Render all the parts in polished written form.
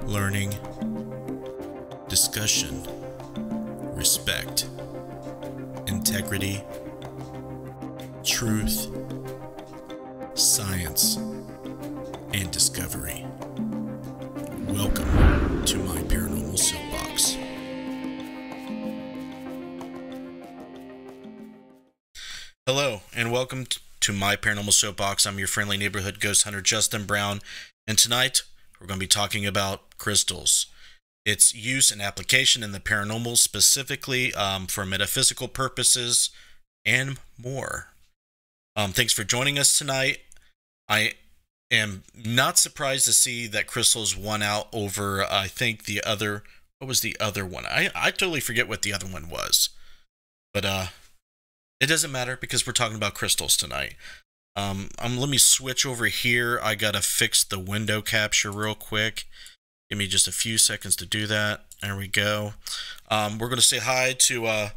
learning, discussion, respect, integrity, truth, science, and discovery. Welcome to my Paranormal Soapbox. Hello, and welcome to my Paranormal Soapbox. I'm your friendly neighborhood ghost hunter, Justin Brown, and tonight we're going to be talking about crystals, its use and application in the paranormal, specifically for metaphysical purposes, and more. Thanks for joining us tonight. I am not surprised to see that crystals won out over, I think, the other... What was the other one? I totally forget what the other one was. But, it doesn't matter because we're talking about crystals tonight. Let me switch over here. I gotta fix the window capture real quick. Give me just a few seconds to do that. There we go. We're gonna say hi to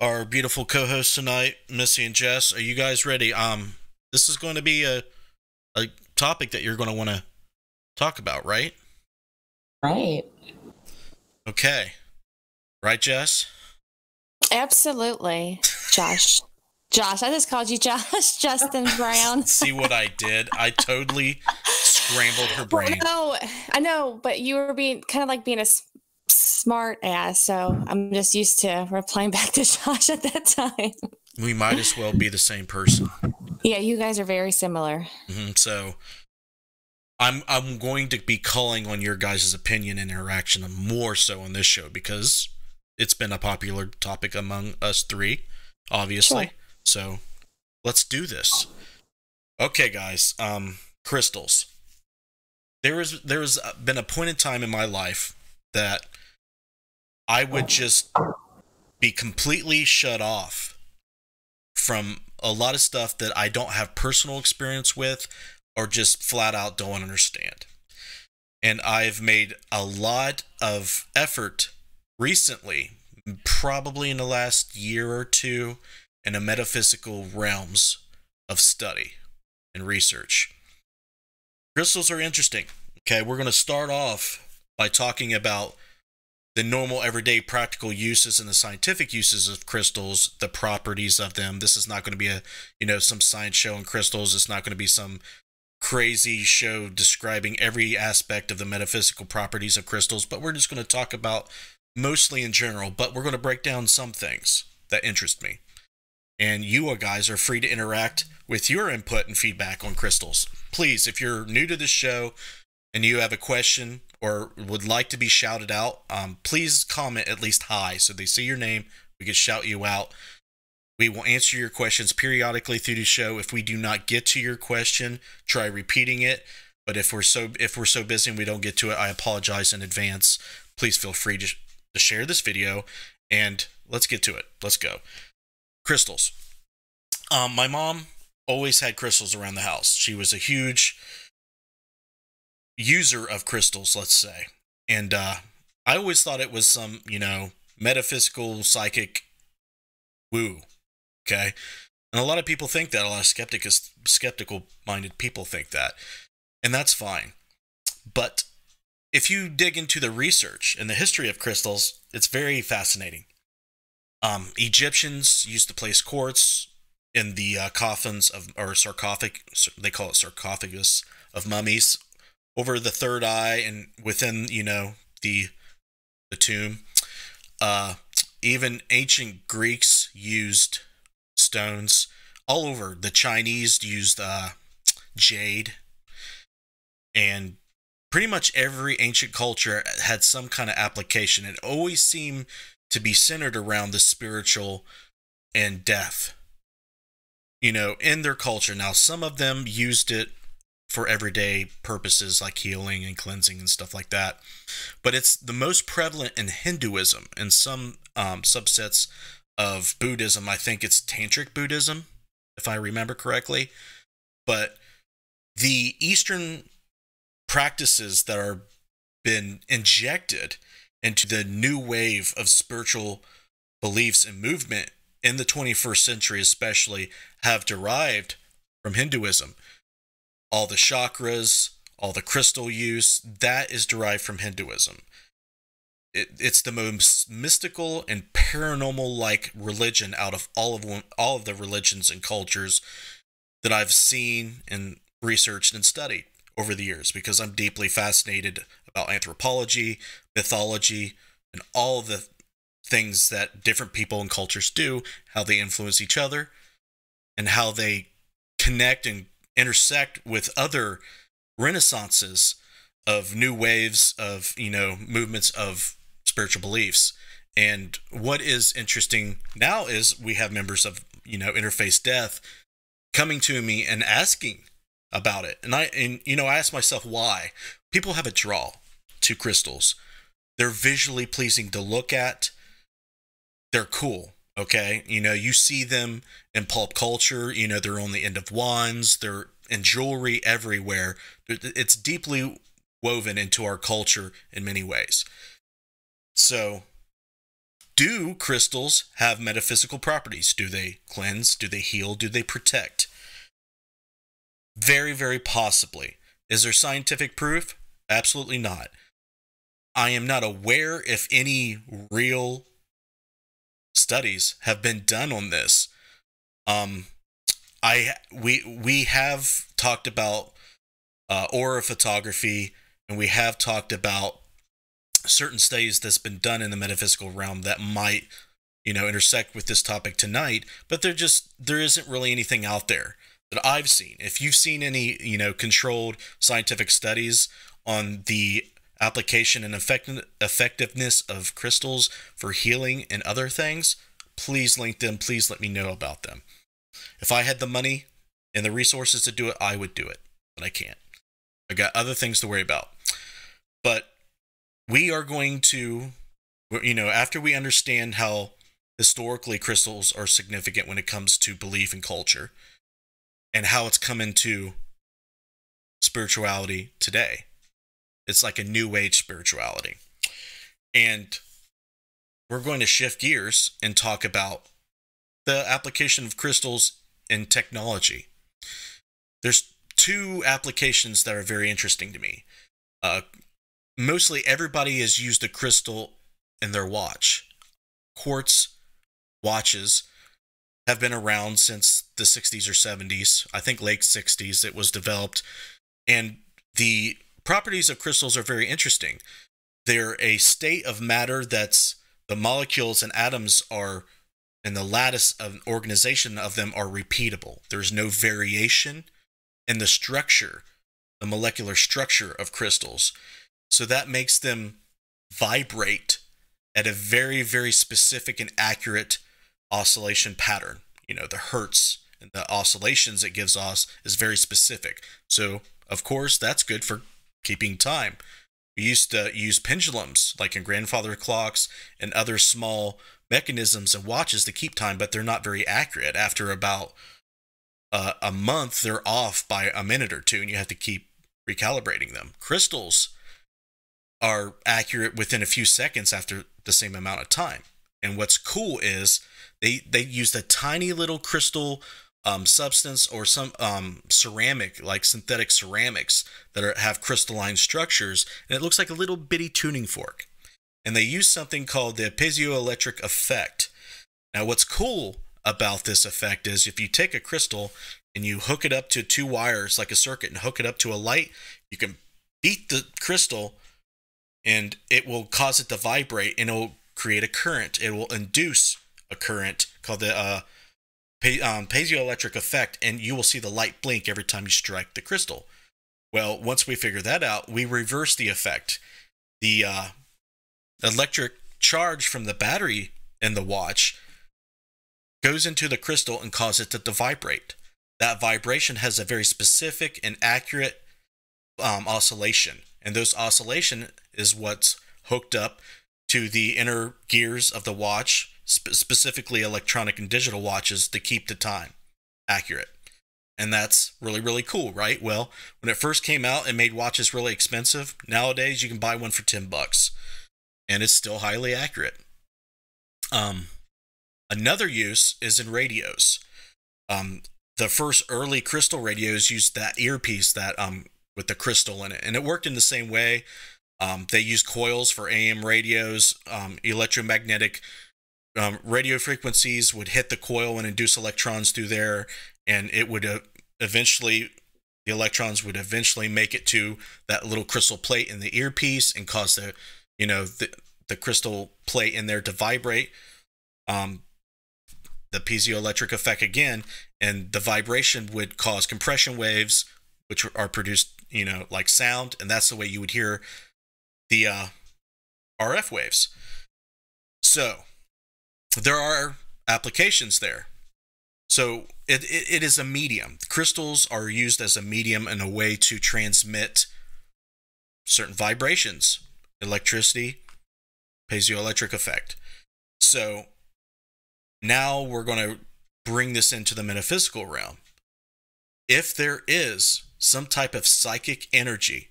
our beautiful co-hosts tonight, Missy and Jess. Are you guys ready? This is going to be a topic that you're going to want to talk about, right? Right. Okay. Right, Jess? Absolutely. Josh, I just called you Josh, Justin Brown. See what I did? I totally scrambled her brain. No, I know, but you were being a smart ass, so I'm just used to replying back to Josh at that time. We might as well be the same person. Yeah, you guys are very similar. So I'm going to be calling on your guys' opinion and interaction more so on this show because it's been a popular topic among us three, obviously. Sure. So let's do this. Okay, guys. Crystals. There's been a point in time in my life that I would just be completely shut off from a lot of stuff that I don't have personal experience with or just flat out don't understand. And I've made a lot of effort recently, probably in the last year or two, in the metaphysical realms of study and research. Crystals are interesting. Okay, we're going to start off by talking about the normal, everyday, practical uses and the scientific uses of crystals, the properties of them. This is not going to be some science show on crystals. It's not going to be some crazy show describing every aspect of the metaphysical properties of crystals, but we're just going to talk about mostly in general, but we're going to break down some things that interest me. And you guys are free to interact with your input and feedback on crystals. Please, if you're new to this show and you have a question or would like to be shouted out, please comment at least hi so they see your name. We can shout you out. We will answer your questions periodically through the show. If we do not get to your question, try repeating it. But if we're so busy and we don't get to it, I apologize in advance. Please feel free to share this video, and let's get to it. Let's go. Crystals. My mom always had crystals around the house. She was a huge user of crystals, let's say. And I always thought it was some, metaphysical, psychic woo. Okay? And a lot of people think that. A lot of skeptical-minded people think that. And that's fine. But if you dig into the research and the history of crystals, it's very fascinating. Egyptians used to place quartz in the coffins or sarcophagus, they call it sarcophagus, of mummies over the third eye and within, the tomb. Even ancient Greeks used stones all over. The Chinese used jade, and pretty much every ancient culture had some kind of application. It always seemed to be centered around the spiritual and death, in their culture. Now, some of them used it for everyday purposes like healing and cleansing and stuff like that. But it's the most prevalent in Hinduism and some subsets of Buddhism. I think it's Tantric Buddhism, if I remember correctly. But the Eastern practices that are been injected into the new wave of spiritual beliefs and movement in the 21st century especially have derived from Hinduism. All the chakras, all the crystal use, that is derived from Hinduism. It's the most mystical and paranormal-like religion out of all of the religions and cultures that I've seen and researched and studied over the years, because I'm deeply fascinated about anthropology, mythology, and all of the things that different people and cultures do, how they influence each other, and how they connect and intersect with other renaissances of new waves of, movements of spiritual beliefs. And what is interesting now is we have members of, Interface Death coming to me and asking about it. And I ask myself why. People have a draw to crystals. They're visually pleasing to look at. They're cool. Okay. You see them in pulp culture. They're on the end of wands. They're in jewelry everywhere. It's deeply woven into our culture in many ways. So, do crystals have metaphysical properties? Do they cleanse? Do they heal? Do they protect? Very, very possibly. Is there scientific proof? Absolutely not. I am not aware if any real studies have been done on this. We have talked about aura photography, and we have talked about certain studies that's been done in the metaphysical realm that might, intersect with this topic tonight, but there isn't really anything out there that I've seen. If you've seen any, controlled scientific studies on the application and effectiveness of crystals for healing and other things, please link them. Please let me know about them. If I had the money and the resources to do it, I would do it, but I can't. I got other things to worry about. But we are going to, after we understand how historically crystals are significant when it comes to belief and culture, and how it's come into spirituality today. It's like a new age spirituality. And we're going to shift gears and talk about the application of crystals in technology. There's two applications that are very interesting to me. Mostly everybody has used a crystal in their watch. Quartz watches have been around since the 60s or 70s. I think late 60s it was developed. And the properties of crystals are very interesting. They're a state of matter that's the molecules and atoms are, and the lattice of organization of them are repeatable. There's no variation in the structure, the molecular structure of crystals. So that makes them vibrate at a very, very specific and accurate oscillation pattern. The hertz and the oscillations it gives us is very specific. So, of course, that's good for keeping time. We used to use pendulums, like in grandfather clocks and other small mechanisms and watches to keep time, but they're not very accurate. After about a month, they're off by a minute or two, and you have to keep recalibrating them. Crystals are accurate within a few seconds after the same amount of time. And what's cool is they used a tiny little crystal substance or some ceramic, like synthetic ceramics that have crystalline structures, and it looks like a little bitty tuning fork. And they use something called the piezoelectric effect. Now, what's cool about this effect is if you take a crystal and you hook it up to two wires like a circuit and hook it up to a light, you can beat the crystal and it will cause it to vibrate, and it will create a current. It will induce a current called the piezoelectric effect, and you will see the light blink every time you strike the crystal. Well, once we figure that out, we reverse the effect. The electric charge from the battery in the watch goes into the crystal and causes it to vibrate. That vibration has a very specific and accurate oscillation, and those oscillation is what's hooked up to the inner gears of the watch, specifically electronic and digital watches, to keep the time accurate. And that's really, really cool, right? Well, when it first came out, it made watches really expensive. Nowadays, you can buy one for $10, and it's still highly accurate. Another use is in radios. The first early crystal radios used that earpiece that with the crystal in it. And it worked in the same way. They used coils for AM radios. Electromagnetic radio frequencies would hit the coil and induce electrons through there, and it would eventually, the electrons would eventually make it to that little crystal plate in the earpiece and cause the crystal plate in there to vibrate. The piezoelectric effect again, and the vibration would cause compression waves, which are produced, like sound, and that's the way you would hear the RF waves. So there are applications there. So it is a medium. Crystals are used as a medium and a way to transmit certain vibrations, electricity, piezoelectric effect. So now we're going to bring this into the metaphysical realm. If there is some type of psychic energy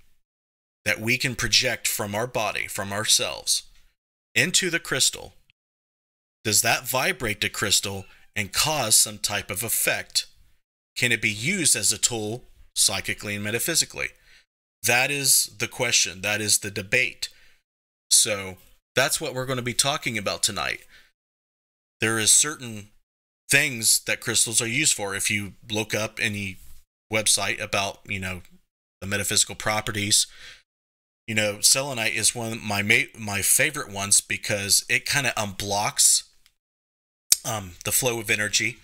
that we can project from our body, from ourselves, into the crystal, does that vibrate the crystal and cause some type of effect? Can it be used as a tool psychically and metaphysically? That is the question. That is the debate. So that's what we're going to be talking about tonight. There is certain things that crystals are used for. If you look up any website about, the metaphysical properties, selenite is one of my favorite ones because it kind of unblocks the flow of energy.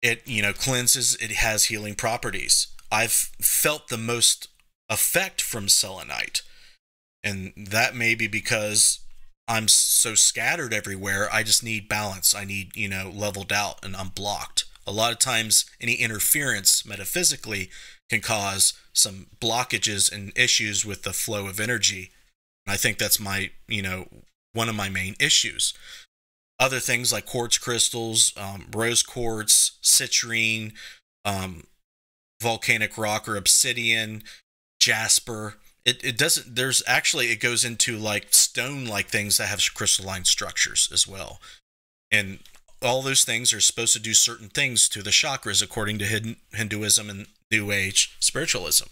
It, cleanses. It has healing properties. I've felt the most effect from selenite, and that may be because I'm so scattered everywhere. I just need balance. I need, leveled out and unblocked. A lot of times, any interference metaphysically can cause some blockages and issues with the flow of energy. And I think that's my, one of my main issues. Other things like quartz crystals, rose quartz, citrine, volcanic rock or obsidian, jasper. It doesn't, there's actually, it goes into like stone-like things that have crystalline structures as well. And all those things are supposed to do certain things to the chakras according to Hinduism and New Age spiritualism.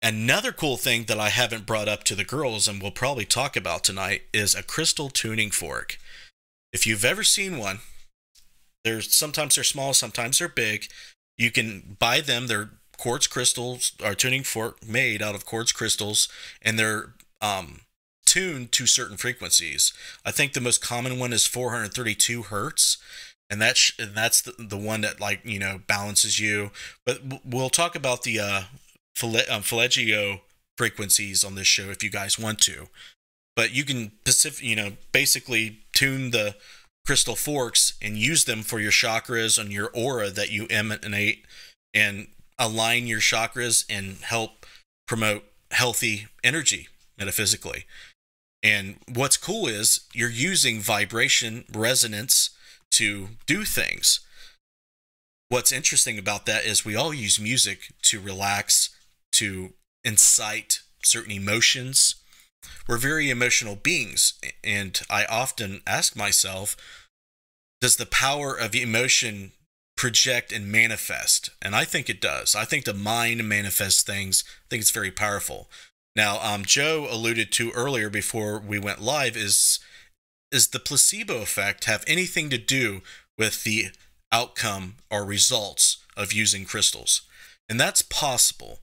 Another cool thing that I haven't brought up to the girls and we'll probably talk about tonight is a crystal tuning fork. If you've ever seen one, sometimes they're small, sometimes they're big. You can buy them. They're quartz crystals, are tuning fork made out of quartz crystals, and they're tuned to certain frequencies. I think the most common one is 432 hertz, and that's the one that balances you. But we'll talk about the Feligio frequencies on this show if you guys want to. But you can basically tune the crystal forks and use them for your chakras and your aura that you emanate, and align your chakras and help promote healthy energy metaphysically. And what's cool is you're using vibration resonance to do things. What's interesting about that is we all use music to relax, to incite certain emotions. We're very emotional beings, and I often ask myself, does the power of emotion project and manifest? And I think it does. I think the mind manifests things. I think it's very powerful. Now, Joe alluded to earlier before we went live is the placebo effect have anything to do with the outcome or results of using crystals? And that's possible.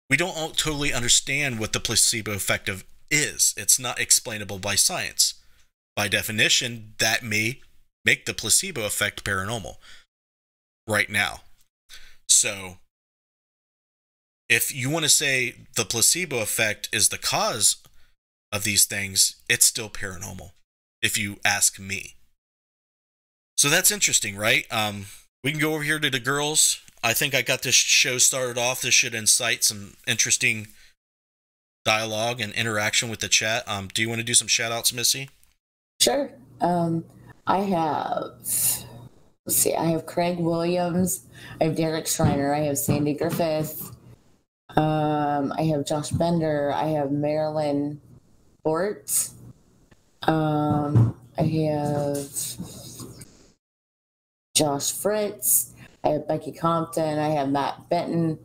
We don't totally understand what the placebo effect is. It's not explainable by science. By definition, that may make the placebo effect paranormal right now. So if you want to say the placebo effect is the cause of these things, it's still paranormal, if you ask me. So that's interesting, right? We can go over here to the girls. I think I got this show started off. This should incite some interesting dialogue and interaction with the chat. Do you want to do some shout outs, Missy? Sure. I have, I have Craig Williams, I have Derek Schreiner, I have Sandy Griffith, I have Josh Bender, I have Marilyn Bort, I have Josh Fritz, I have Becky Compton, I have Matt Benton,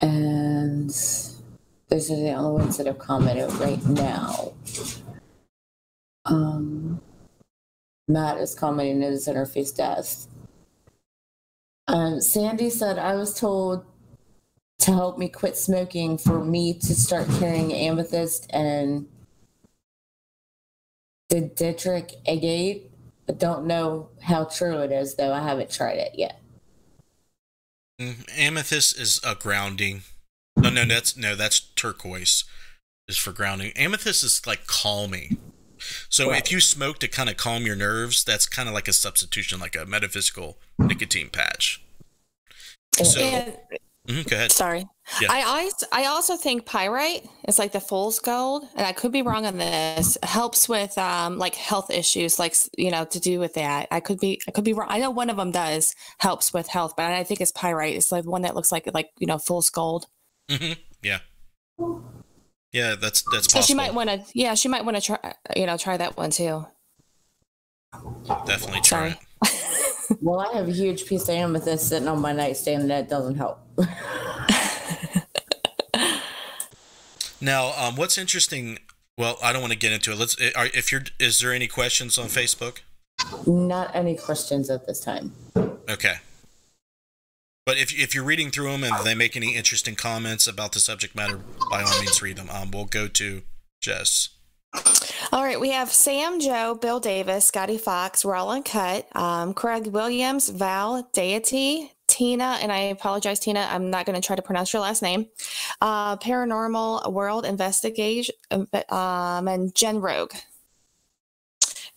And those are the only ones that have commented right now. Matt is commenting his interface death. Sandy said, I was told to help me quit smoking for me to start carrying amethyst and the Dietrich agate. I don't know how true it is, though. I haven't tried it yet. Amethyst is a grounding. No, that's turquoise. Is for grounding. Amethyst is like calming. So if you smoke to kind of calm your nerves, that's kind of like a substitution, like a metaphysical nicotine patch. So, go ahead. Sorry. Yeah. I also think pyrite is like the fool's gold, and I could be wrong on this. Helps with like health issues, like to do with that. I could be wrong. I know one of them does helps with health, but I think it's pyrite. It's like one that looks like fool's gold. Mm-hmm. Yeah. Yeah, that's possible. So she might want to try try that one too. Definitely try it. Well, I have a huge piece of amethyst sitting on my nightstand. That doesn't help. Now, what's interesting? Well, I don't want to get into it. Is there any questions on Facebook? Not any questions at this time. Okay. But if you're reading through them and they make any interesting comments about the subject matter, by all means read them. We'll go to Jess. All right, we have Sam, Joe, Bill Davis, Scotty Fox, Roland Cut, Craig Williams, Val, Deity, Tina, and I apologize, Tina, I'm not going to try to pronounce your last name, Paranormal World Investigation, and Jen Rogue.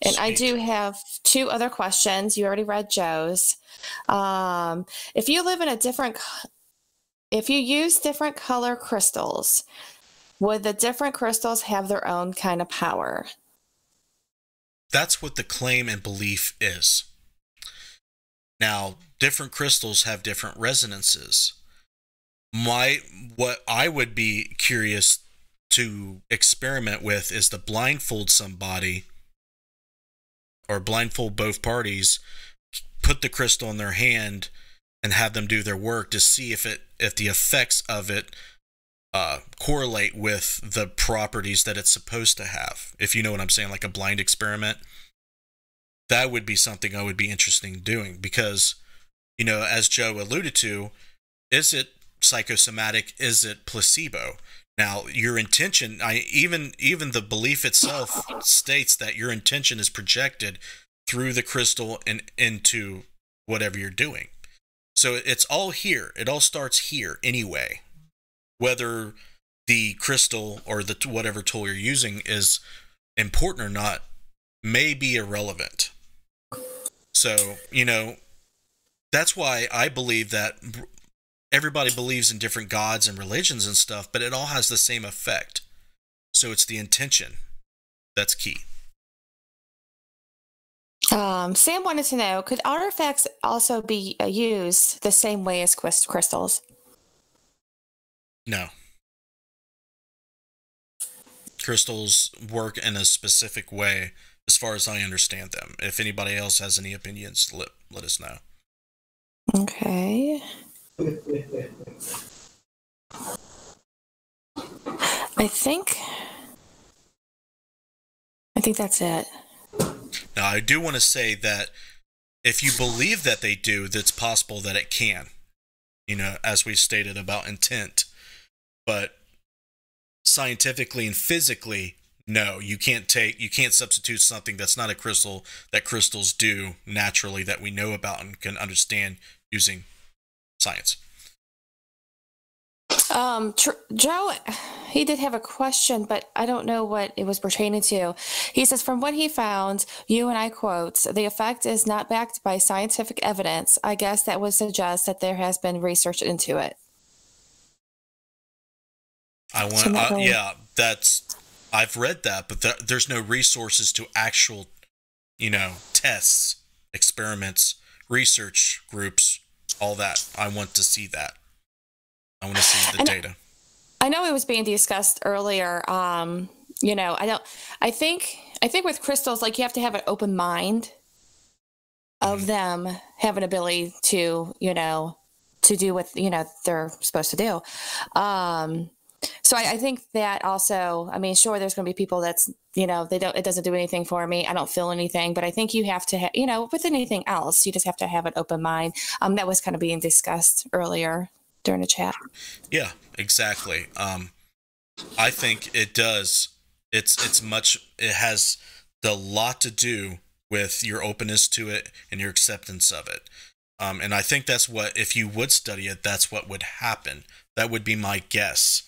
And sweet. I do have two other questions. You already read Joe's. If you use different color crystals, would the different crystals have their own kind of power? That's what the claim and belief is. Now, different crystals have different resonances. What I would be curious to experiment with is to blindfold somebody or blindfold both parties, put the crystal in their hand and have them do their work to see if the effects of it correlate with the properties that it's supposed to have. If you know what I'm saying, like a blind experiment. That would be something I would be interested in doing because, as Joe alluded to, is it psychosomatic? Is it placebo? Now, your intention, even the belief itself states that your intention is projected through the crystal and into whatever you're doing. So it's all here. It all starts here anyway. Whether the crystal or the whatever tool you're using is important or not may be irrelevant. So, that's why I believe that everybody believes in different gods and religions and stuff, but it all has the same effect. So it's the intention that's key. Sam wanted to know, could artifacts also be used the same way as crystals? No. Crystals work in a specific way as far as I understand them. If anybody else has any opinions, let us know. Okay. I think that's it. Now, I do want to say that if you believe that they do, that's possible that it can, as we stated about intent. But scientifically and physically, no, you can't substitute something that's not a crystal that crystals do naturally that we know about and can understand using science. Joe, he did have a question, but I don't know what it was pertaining to. He says, from what he found, and I quote, the effect is not backed by scientific evidence. I guess that would suggest that there has been research into it. I've read that, but there's no resources to actual, tests, experiments, research groups, all that. I want to see that. I want to see the data. I know it was being discussed earlier. I think with crystals, like you have to have an open mind of them have an ability to to do what, they're supposed to do. So I think that also, I mean, sure, there's going to be people that's, it doesn't do anything for me. I don't feel anything, but I think you have to, with anything else, you just have to have an open mind. That was kind of being discussed earlier during the chat. Yeah, exactly. I think it does. It has a lot to do with your openness to it and your acceptance of it. And I think that's what, if you would study it, that's what would happen. That would be my guess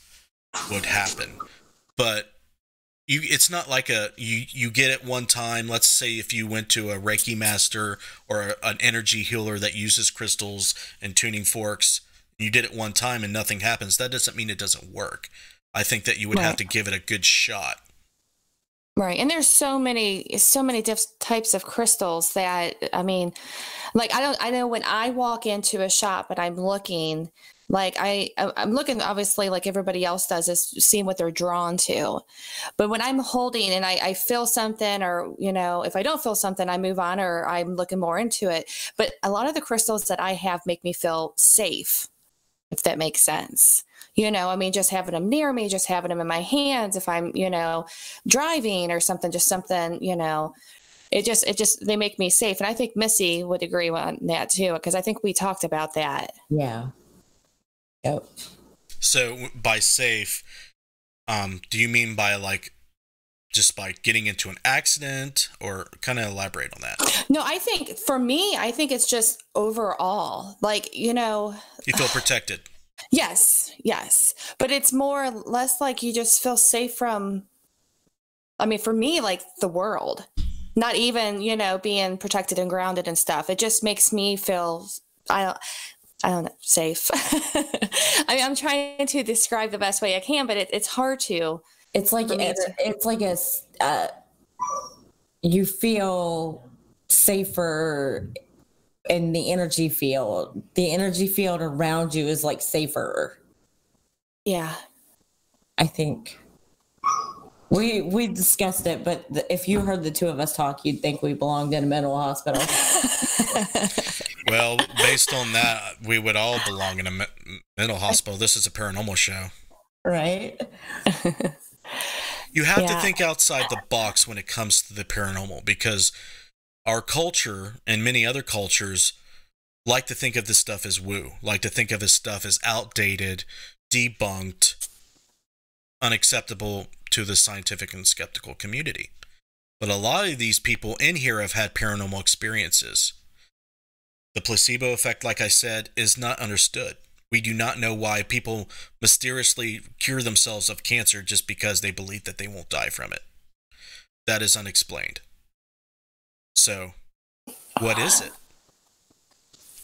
would happen. But it's not like you get it one time. Let's say if you went to a Reiki master or an energy healer that uses crystals and tuning forks, you did it one time and nothing happens. That doesn't mean it doesn't work. I think that you would have to give it a good shot. Right. And there's so many types of crystals that, I mean, like, I know when I walk into a shop and I'm looking, like I'm looking, obviously, like everybody else does, is seeing what they're drawn to. But when I'm holding and I feel something, or, if I don't feel something, I move on, or I'm looking more into it. But a lot of the crystals that I have make me feel safe, if that makes sense. I mean, just having them near me, just having them in my hands, if I'm, driving or something, just something, they make me safe. And I think Missy would agree on that too, because I think we talked about that. Yeah. Yep. So by safe, do you mean by just by getting into an accident, or kind of elaborate on that? No, I think for me, it's just overall, you feel protected. Yes. But it's more or less like you just feel safe from, I mean, for me, like the world, not even, being protected and grounded and stuff. It just makes me feel, I don't know, safe. I mean, I'm trying to describe the best way I can, but it's hard to. It's like, you feel safer in the energy field. The energy field around you is like safer. Yeah. I think we discussed it, but if you heard the two of us talk, you'd think we belonged in a mental hospital. Well, based on that, we would all belong in a mental hospital. This is a paranormal show. Right. You have to think outside the box when it comes to the paranormal, because our culture and many other cultures like to think of this stuff as woo, like to think of this stuff as outdated, debunked, unacceptable to the scientific and skeptical community. But a lot of these people in here have had paranormal experiences. The placebo effect, like I said, is not understood. We do not know why people mysteriously cure themselves of cancer just because they believe that they won't die from it. That is unexplained. So, what is it?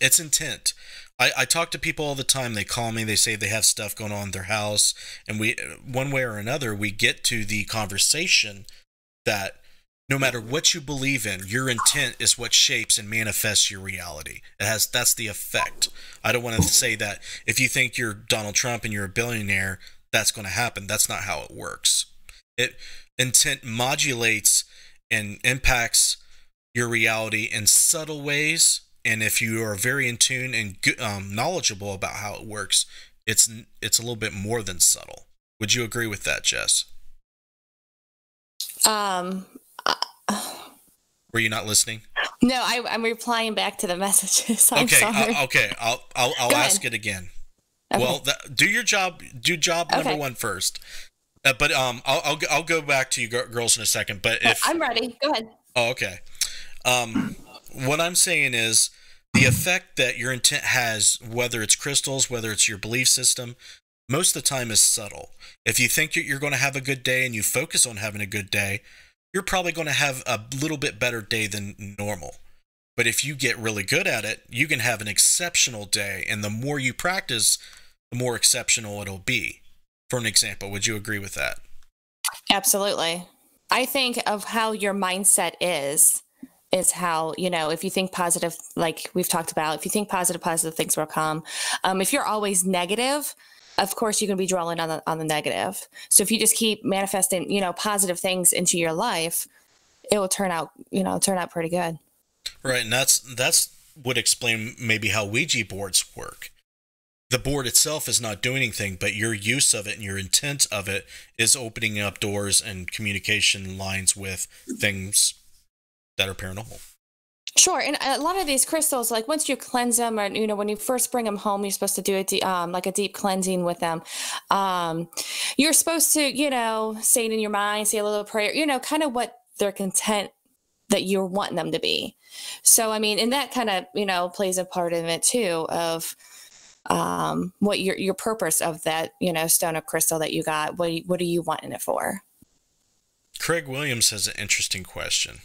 It's intent. I talk to people all the time. They call me. They say they have stuff going on in their house. And we, one way or another, we get to the conversation that no matter what you believe in, your intent is what shapes and manifests your reality. That's the effect. I don't want to say that if you think you're Donald Trump and you're a billionaire, that's going to happen. That's not how it works. Intent modulates and impacts your reality in subtle ways, and if you are very in tune and knowledgeable about how it works, it's a little bit more than subtle. Would you agree with that, Jess? Were you not listening? No, I'm replying back to the messages. I'm sorry. I'll ask it again. Okay. Well, do your job. Do job number one first. But I'll go back to you girls in a second. But if I'm ready, go ahead. Oh, okay. What I'm saying is the effect that your intent has, whether it's crystals, whether it's your belief system, most of the time is subtle. If you think you're going to have a good day and you focus on having a good day, you're probably going to have a little bit better day than normal. But if you get really good at it, you can have an exceptional day. And the more you practice, the more exceptional it'll be. For an example, would you agree with that? Absolutely. I think of how your mindset is how, if you think positive, like we've talked about, if you think positive things will come. If you're always negative, of course you're going to be dwelling on the negative. So if you just keep manifesting, positive things into your life, it will turn out pretty good. Right. And that's would explain maybe how Ouija boards work. the board itself is not doing anything, but your use of it and your intent of it is opening up doors and communication lines with things that are paranormal. Sure, and a lot of these crystals, like once you cleanse them, or when you first bring them home, you're supposed to do like a deep cleansing with them. You're supposed to, say it in your mind, say a little prayer, kind of what their content that you're wanting them to be. So, I mean, and that kind of, plays a part in it too of what your purpose of that, stone of crystal that you got. What are you wanting it for? Craig Williams has an interesting question.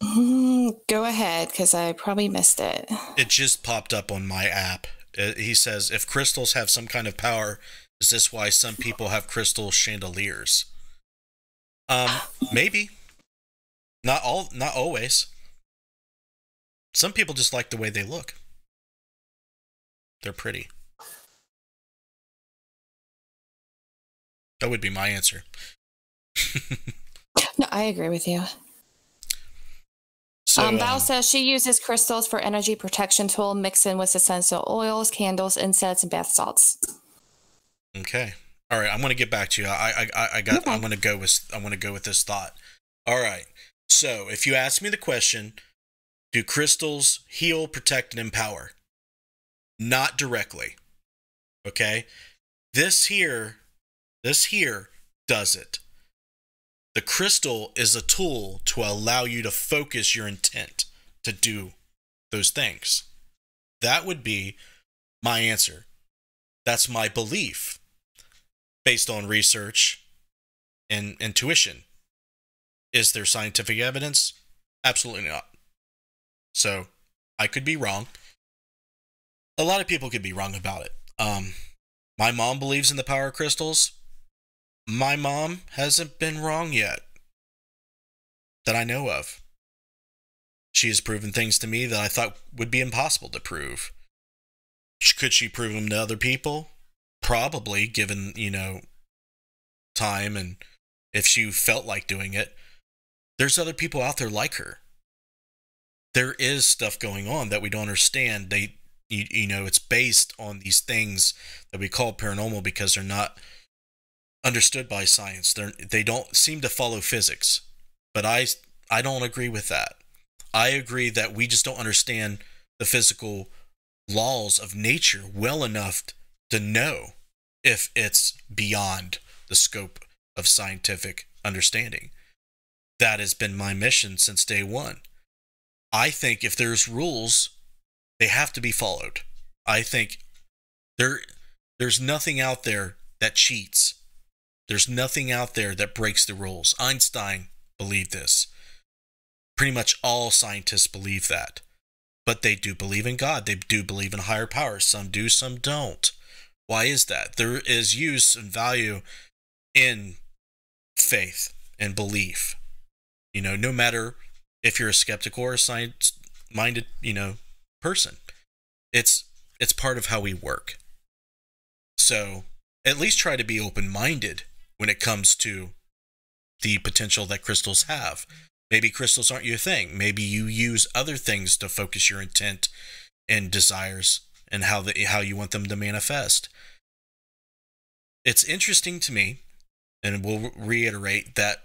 Go ahead, because I probably missed it. It just popped up on my app. He says, if crystals have some kind of power, is this why some people have crystal chandeliers? Maybe. Not always. Some people just like the way they look. They're pretty. That would be my answer. No, I agree with you. So, Val says she uses crystals for energy protection tool, mixing with essential oils, candles, incense, and bath salts. Okay. All right. I'm going to get back to you. I want to go with this thought. All right. So if you ask me the question, do crystals heal, protect, and empower? Not directly. Okay. This here does it. The crystal is a tool to allow you to focus your intent to do those things. That would be my answer. That's my belief based on research and intuition. Is there scientific evidence? Absolutely not. So I could be wrong. A lot of people could be wrong about it. My mom believes in the power of crystals. My mom hasn't been wrong yet that I know of. She has proven things to me that I thought would be impossible to prove. Could she prove them to other people? Probably, given, time and if she felt like doing it. There's other people out there like her. There is stuff going on that we don't understand. It's based on these things that we call paranormal because they're not understood by science. They don't seem to follow physics. But I don't agree with that. I agree that we just don't understand the physical laws of nature well enough to know if it's beyond the scope of scientific understanding. That has been my mission since day one. I think if there's rules, they have to be followed. I think there's nothing out there that cheats. There's nothing out there that breaks the rules. Einstein believed this. Pretty much all scientists believe that. But they do believe in God. They do believe in higher powers. Some do, some don't. Why is that? There is use and value in faith and belief. No matter if you're a skeptical or a science-minded, person. It's part of how we work. So at least try to be open-minded when it comes to the potential that crystals have. Maybe crystals aren't your thing. Maybe you use other things to focus your intent and desires and how you want them to manifest. It's interesting to me, and we'll reiterate that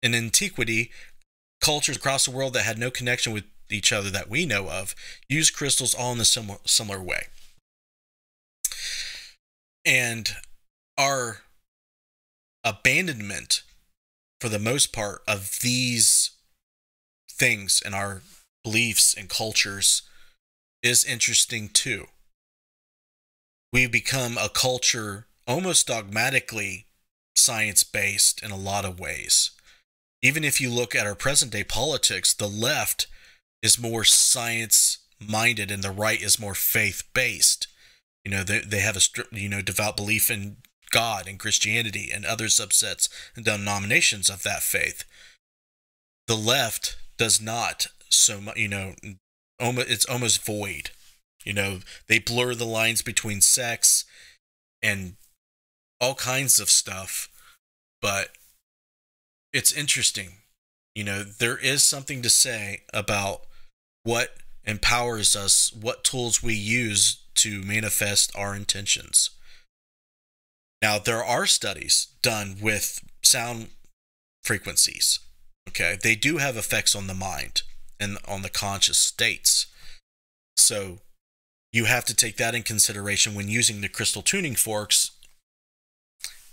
in antiquity, cultures across the world that had no connection with each other that we know of used crystals all in a similar way. And our abandonment, for the most part, of these things in our beliefs and cultures is interesting too. We've become a culture almost dogmatically science-based in a lot of ways. Even if you look at our present-day politics, the left is more science-minded and the right is more faith-based. They have a devout belief in God and Christianity and other subsets and denominations of that faith. The left does not so much, it's almost void. They blur the lines between sex and all kinds of stuff, but it's interesting. There is something to say about what empowers us what tools we use to manifest our intentions. Now, there are studies done with sound frequencies. Okay, they do have effects on the mind and on the conscious states. So you have to take that in consideration when using the crystal tuning forks.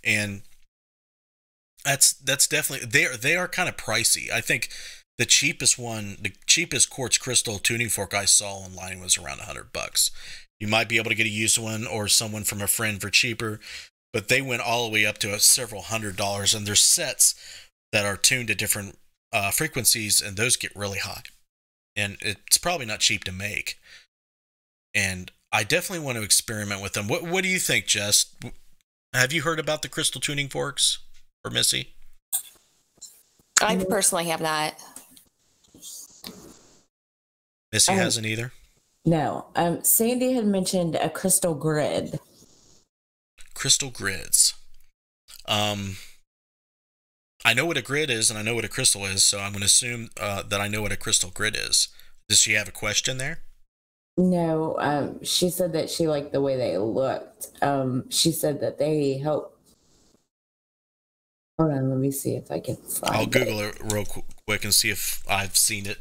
And that's definitely, they are kind of pricey. I think the cheapest quartz crystal tuning fork I saw online was around $100. You might be able to get a used one or someone from a friend for cheaper, but they went all the way up to several $100s, and there's sets that are tuned to different frequencies, and those get really high. And it's probably not cheap to make. And I definitely want to experiment with them. What do you think, Jess? Have you heard about the crystal tuning forks, or Missy? I personally have not. Missy hasn't either? No. Sandy had mentioned a crystal grid. Crystal grids. I know what a grid is, and I know what a crystal is, so I'm going to assume that I know what a crystal grid is. Does she have a question there? No, she said that she liked the way they looked. She said that they help. Hold on, let me see if I can find I'll Google it real quick and see if I've seen it.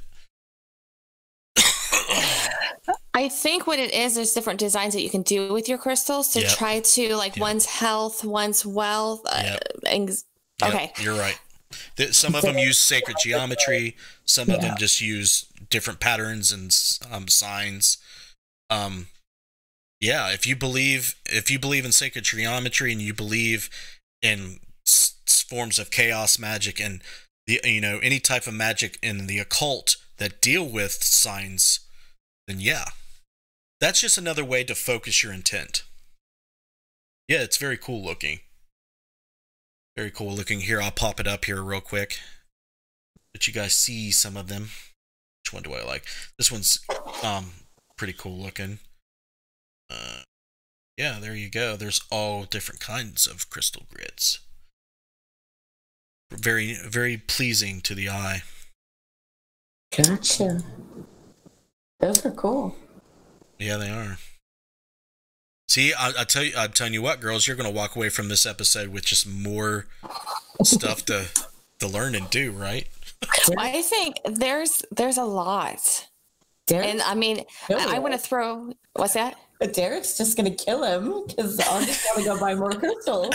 I think what it is, there's different designs that you can do with your crystals to try to, like, one's health, one's wealth. Okay. You're right. Some of them use sacred geometry. Some of them just use different patterns and signs. If you believe in sacred geometry and you believe in forms of chaos magic and any type of magic in the occult that deal with signs, then that's just another way to focus your intent. Yeah, it's very cool looking. Very cool looking. Here, I'll pop it up here real quick, let you guys see some of them. Which one do I like? This one's pretty cool looking. Yeah, there you go. There's all different kinds of crystal grids. Very, very pleasing to the eye. Gotcha. Those are cool. Yeah, they are. See, I'm telling you what, girls, you're going to walk away from this episode with just more stuff to learn and do, right? I think there's a lot. Derek? And I mean, I want to throw, what's that? Derek's just going to kill him because I'm just going to go buy more crystals.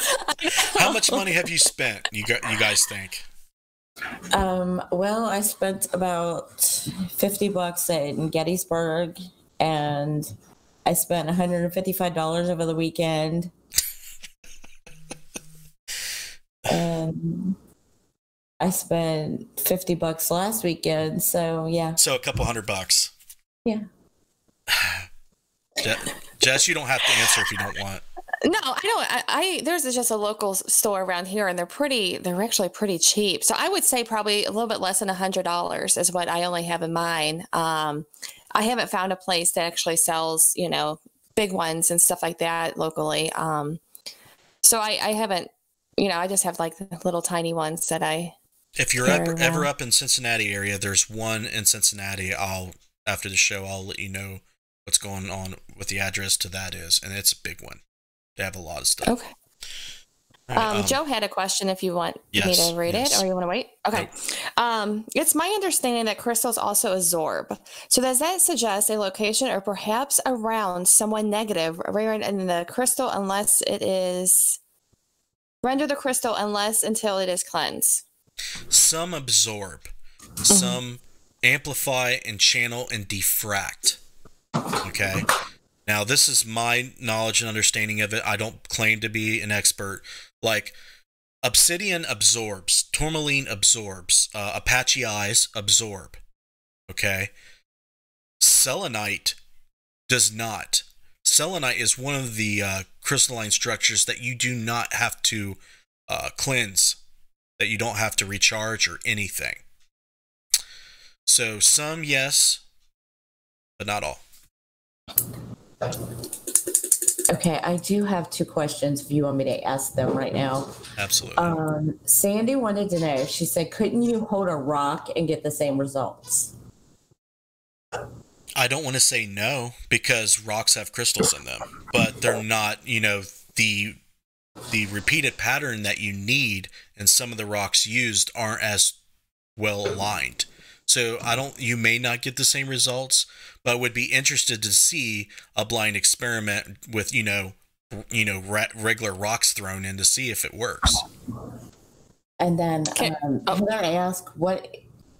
How much money have you spent, you guys think? Well, I spent about $50 in Gettysburg, and I spent $155 over the weekend. And I spent $50 last weekend, so yeah. So a couple $100. Yeah. Jess, you don't have to answer if you don't want. No, I don't. There's just a local store around here, and they're actually pretty cheap. So I would say probably a little bit less than $100 is what I only have in mind. I haven't found a place that actually sells, big ones and stuff like that locally. So I haven't, I just have like little tiny ones that I. If you're ever up in Cincinnati area, there's one in Cincinnati. After the show, I'll let you know what's going on with the address to that is, and it's a big one. They have a lot of stuff. Okay. Right, Joe had a question if you want me to read it or you want to wait. Okay. Nope. It's my understanding that crystals also absorb. So does that suggest a location or perhaps around someone negative in the crystal unless it is render the crystal until it is cleansed? Some absorb. Some amplify and channel and diffract. Okay. Now, this is my knowledge and understanding of it. I don't claim to be an expert. Like, obsidian absorbs. Tourmaline absorbs. Apache eyes absorb. Okay? Selenite does not. Selenite is one of the crystalline structures that you do not have to cleanse, that you don't have to recharge or anything. So, some, yes, but not all. Okay, I do have two questions if you want me to ask them right now. Absolutely. Sandy wanted to know, she said, couldn't you hold a rock and get the same results? I don't want to say no, because rocks have crystals in them, but they're not, the repeated pattern that you need, and some of the rocks used aren't as well aligned. So you may not get the same results, but I would be interested to see a blind experiment with, regular rocks thrown in to see if it works. And then can I ask what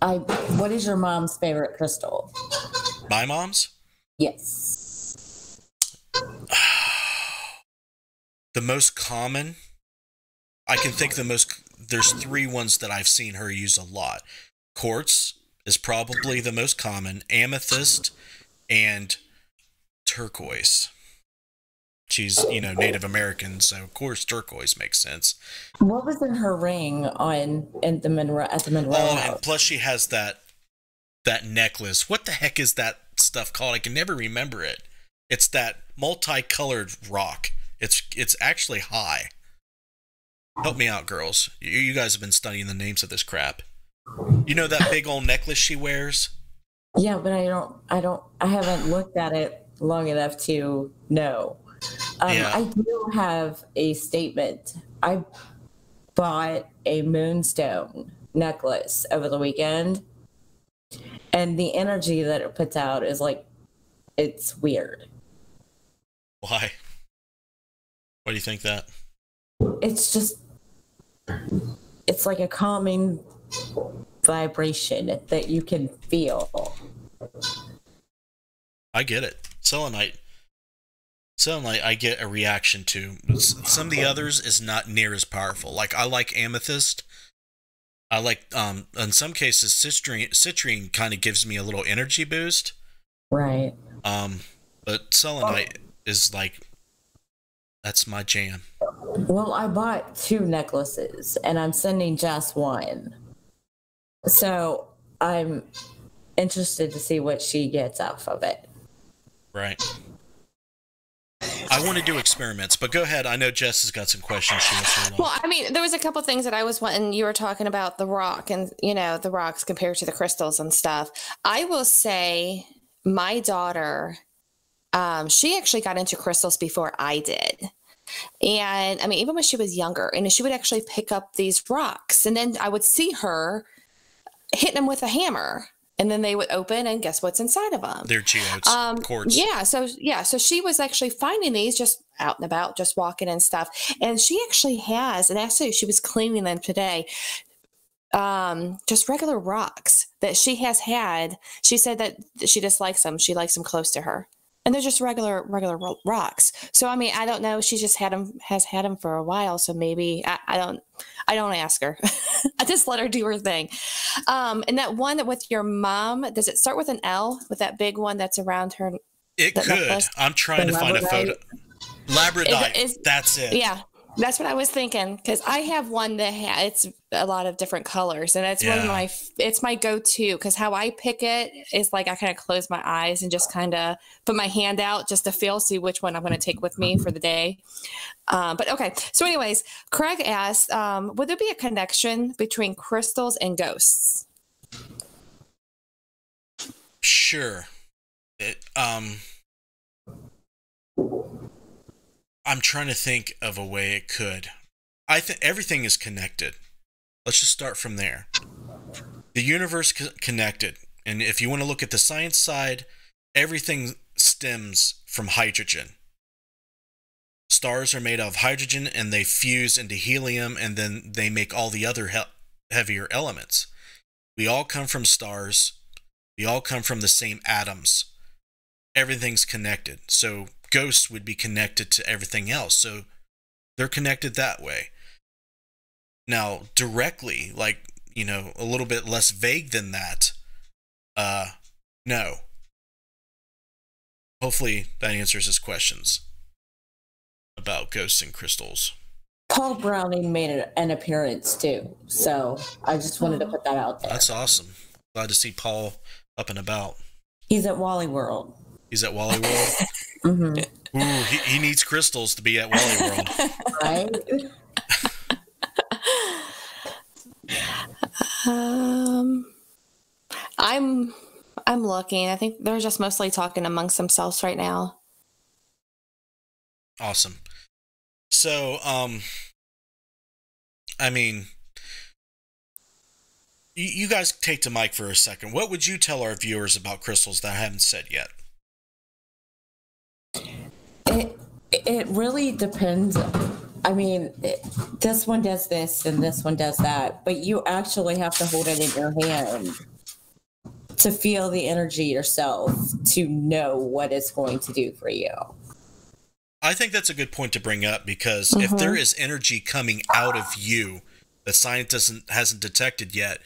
is your mom's favorite crystal? My mom's? Yes. The most common, I can think there's 3 ones that I've seen her use a lot. Quartz is probably the most common, amethyst, and turquoise. She's, Native American, so of course turquoise makes sense. What was in her ring at the Monroe house? And plus she has that necklace. What the heck is that stuff called? I can never remember it. It's that multicolored rock. It's actually high. Help me out, girls. You guys have been studying the names of this crap. You know that big old necklace she wears? Yeah, but I haven't looked at it long enough to know. I do have a statement. I bought a moonstone necklace over the weekend, and the energy that it puts out is like, it's weird. Why? Why do you think that? It's like a calming vibration that you can feel. I get it. Selenite, I get a reaction to. Some of the others is not near as powerful. Like, I like amethyst. I like, in some cases, citrine kind of gives me a little energy boost. Right. But selenite is like, that's my jam. Well, I bought 2 necklaces, and I'm sending Jess one. So I'm interested to see what she gets off of it. Right. I want to do experiments, but go ahead. I know Jess has got some questions she wants to read off. Well, I mean, there was a couple things that I was wanting. You were talking about the rock and, the rocks compared to the crystals and stuff. I will say my daughter, she actually got into crystals before I did. And I mean, even when she was younger, and she would actually pick up these rocks, and then I would see her hitting them with a hammer, and then they would open, and guess what's inside of them? They're geodes, quartz. So she was actually finding these just out and about, just walking and stuff. And she actually has, and actually she was cleaning them today, just regular rocks that she has had. She said that she dislikes them. She likes them close to her. And they're just regular rocks. So, I mean, I don't know. She just has had them for a while. So maybe I don't ask her. I just let her do her thing. And that one with your mom, does it start with an L, with that big one that's around her? It could. Necklace? I'm trying to find a photo. Labradorite. That's it. Yeah. That's what I was thinking, because I have one that it's a lot of different colors, and it's one of it's my go-to, because how I pick it is like I kind of close my eyes and just kind of put my hand out just to feel, see which one I'm going to take with me for the day. But okay. So anyways, Craig asked, would there be a connection between crystals and ghosts? Sure. I'm trying to think of a way it could. I think everything is connected. Let's just start from there. The universe connected. And if you want to look at the science side, everything stems from hydrogen. Stars are made of hydrogen, and they fuse into helium, and then they make all the other heavier elements. We all come from stars. We all come from the same atoms. Everything's connected. So ghosts would be connected to everything else. So they're connected that way. Now, directly, like, a little bit less vague than that, no. Hopefully that answers his questions about ghosts and crystals. Paul Browning made an appearance too. So I just wanted to put that out there. That's awesome. Glad to see Paul up and about. He's at Wally World. He's at Wally World? Mm-hmm. Ooh, he needs crystals to be at Wally World. Right? I'm looking. I think they're just mostly talking amongst themselves right now. Awesome. So, I mean, you guys take the mic for a second. What would you tell our viewers about crystals that I haven't said yet? It really depends. I mean, this one does this and this one does that, but you actually have to hold it in your hand to feel the energy yourself to know what it's going to do for you. I think that's a good point to bring up, because if there is energy coming out of you that science hasn't detected yet,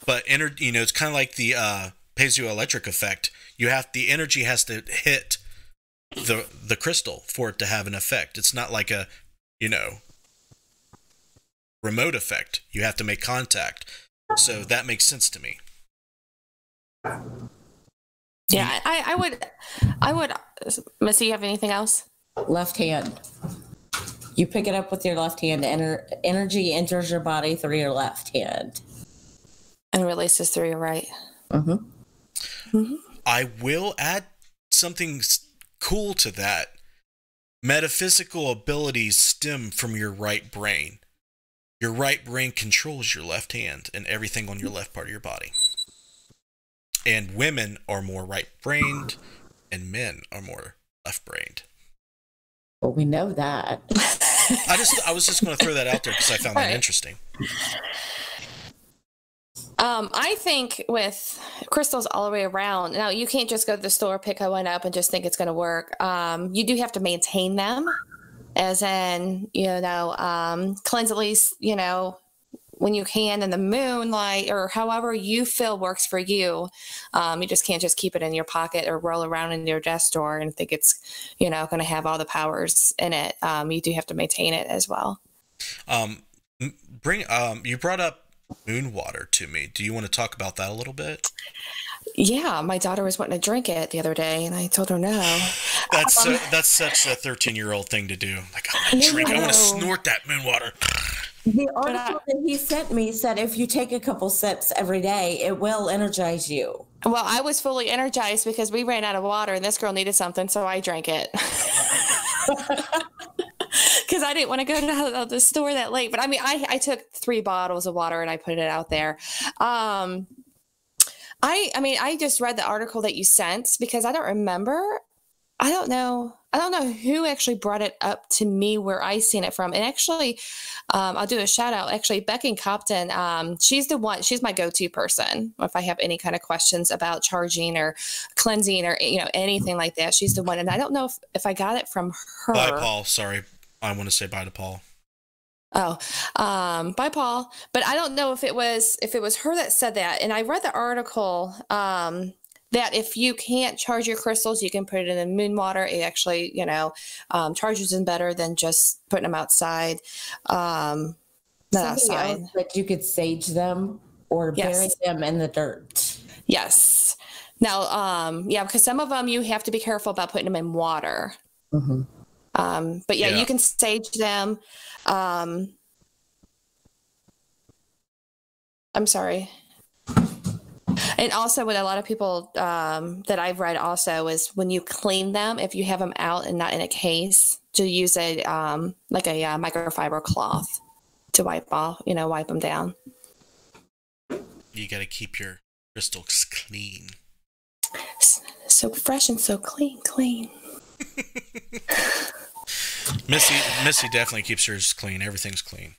but it's kind of like the piezoelectric effect. The energy has to hit the crystal for it to have an effect. It's not like a remote effect. You have to make contact. So that makes sense to me. Yeah, I would. Missy, you have anything else? Left hand. You pick it up with your left hand. Energy enters your body through your left hand and releases through your right. I will add something cool to that. Metaphysical abilities stem from your right brain. Your right brain controls your left hand and everything on your left part of your body. And women are more right-brained, and men are more left-brained. Well, we know that. I was just going to throw that out there because I found that interesting. I think with crystals all the way around, now you can't just go to the store, pick one up, and just think it's going to work. You do have to maintain them, as in, cleanse at least, when you can in the moonlight, or however you feel works for you. You just can't just keep it in your pocket or roll around in your desk drawer and think it's, going to have all the powers in it. You do have to maintain it as well. You brought up moon water to me. Do you want to talk about that a little bit? Yeah, my daughter was wanting to drink it the other day, and I told her no. That's such a 13-year-old thing to do. Like, I want to snort that moon water. The article that he sent me said if you take a couple sips every day, it will energize you. Well, I was fully energized because we ran out of water, and this girl needed something, so I drank it. Because I didn't want to go to the store that late. But I mean, I took 3 bottles of water and I put it out there. I just read the article that you sent because I don't remember. I don't know who actually brought it up to me where I seen it from. And actually, I'll do a shout out. Actually, Becky Copton, she's my go-to person. If I have any kind of questions about charging or cleansing or, anything like that, she's the one. And I don't know if I got it from her. Bye, Paul. Sorry. I want to say bye to Paul. Oh, bye, Paul. But I don't know if it was her that said that. And I read the article, that if you can't charge your crystals, you can put it in the moon water. It actually, charges them better than just putting them outside. Not outside. That you could sage them or bury them in the dirt. Yes. Now, because some of them you have to be careful about putting them in water. But you can sage them. I'm sorry. And also what a lot of people that I've read also is when you clean them, if you have them out and not in a case, to use a microfiber cloth to wipe them down. You got to keep your crystals clean. So fresh and so clean. Missy definitely keeps hers clean. Everything's clean.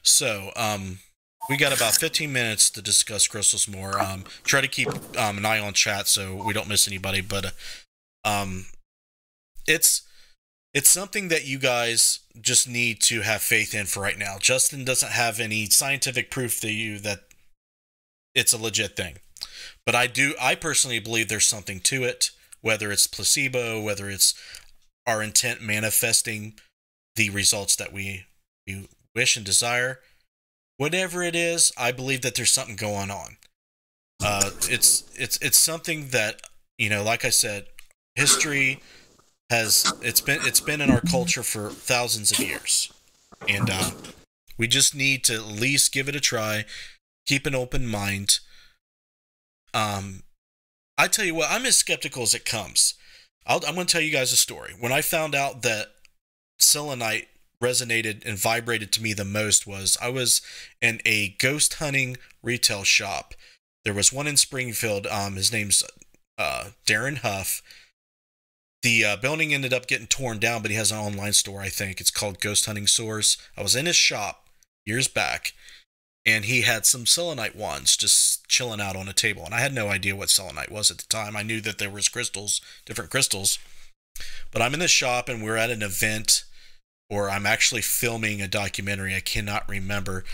So, we got about 15 minutes to discuss crystals more. Try to keep an eye on chat so we don't miss anybody. But it's something that you guys just need to have faith in for right now. Justin doesn't have any scientific proof to you that it's a legit thing. But I personally believe there's something to it, whether it's placebo, whether it's our intent manifesting the results that we wish and desire. Whatever it is, I believe that there's something going on. It's something that, like I said, history it's been in our culture for thousands of years. And we just need to at least give it a try, keep an open mind, I tell you what, I'm as skeptical as it comes. I'm going to tell you guys a story. When I found out that selenite resonated and vibrated to me the most was I was in a ghost hunting retail shop. There was one in Springfield. His name's Darren Huff. The building ended up getting torn down, but he has an online store, I think. It's called Ghost Hunting Source. I was in his shop years back, and he had some selenite wands just chilling out on a table. And I had no idea what selenite was at the time. I knew that there was crystals, different crystals. But I'm in the shop, and we're at an event, or I'm actually filming a documentary. I cannot remember.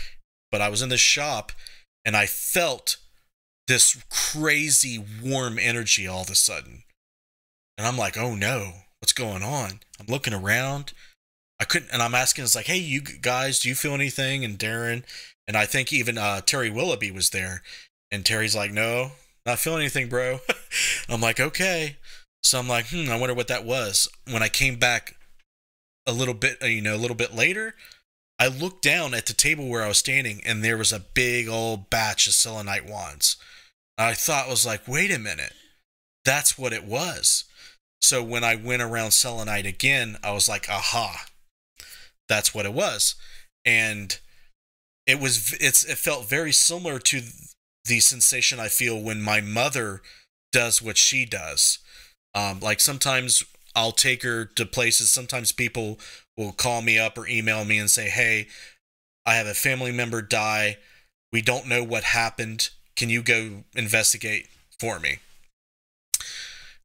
But I was in the shop, and I felt this crazy warm energy all of a sudden. And I'm like, oh no, what's going on? I'm looking around. I couldn't, and I'm asking, it's like, hey, you guys, do you feel anything? And Darren, and I think even Terry Willoughby was there. And Terry's like, no, not feeling anything, bro. I'm like, okay. So I'm like, I wonder what that was. When I came back a little bit later, I looked down at the table where I was standing, and there was a big old batch of selenite wands. I thought, was like, wait a minute, that's what it was. So when I went around selenite again, I was like, aha, that's what it was. And it felt very similar to the sensation I feel when my mother does what she does. Like sometimes I'll take her to places. Sometimes people will call me up or email me and say, hey, I have a family member die. We don't know what happened. Can you go investigate for me?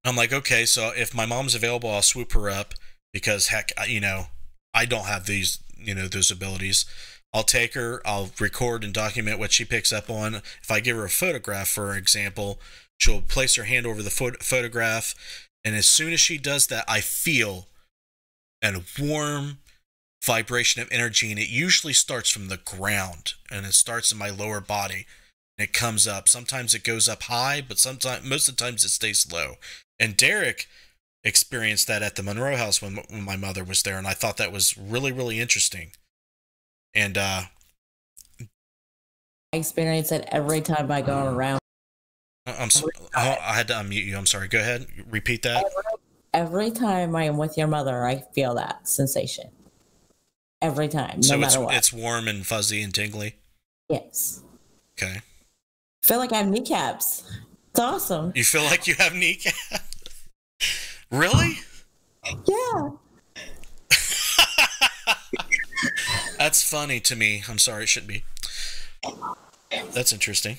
I'm like, okay, so if my mom's available, I'll swoop her up because heck, I don't have these, those abilities. I'll take her, I'll record and document what she picks up on. If I give her a photograph, for example, she'll place her hand over the photograph. And as soon as she does that, I feel a warm vibration of energy. And it usually starts from the ground and it starts in my lower body. And it comes up. Sometimes it goes up high, but most of the times it stays low. And Derek experienced that at the Monroe house when my mother was there. And I thought that was really, really interesting. And I experience it every time I go around. I'm sorry. I had to unmute you. I'm sorry. Go ahead. Repeat that. Every time I am with your mother, I feel that sensation. Every time, no matter what. It's warm and fuzzy and tingly? Yes. Okay. I feel like I have kneecaps. It's awesome. You feel like you have kneecaps? Really? Yeah. That's funny to me. I'm sorry, it shouldn't be. That's interesting.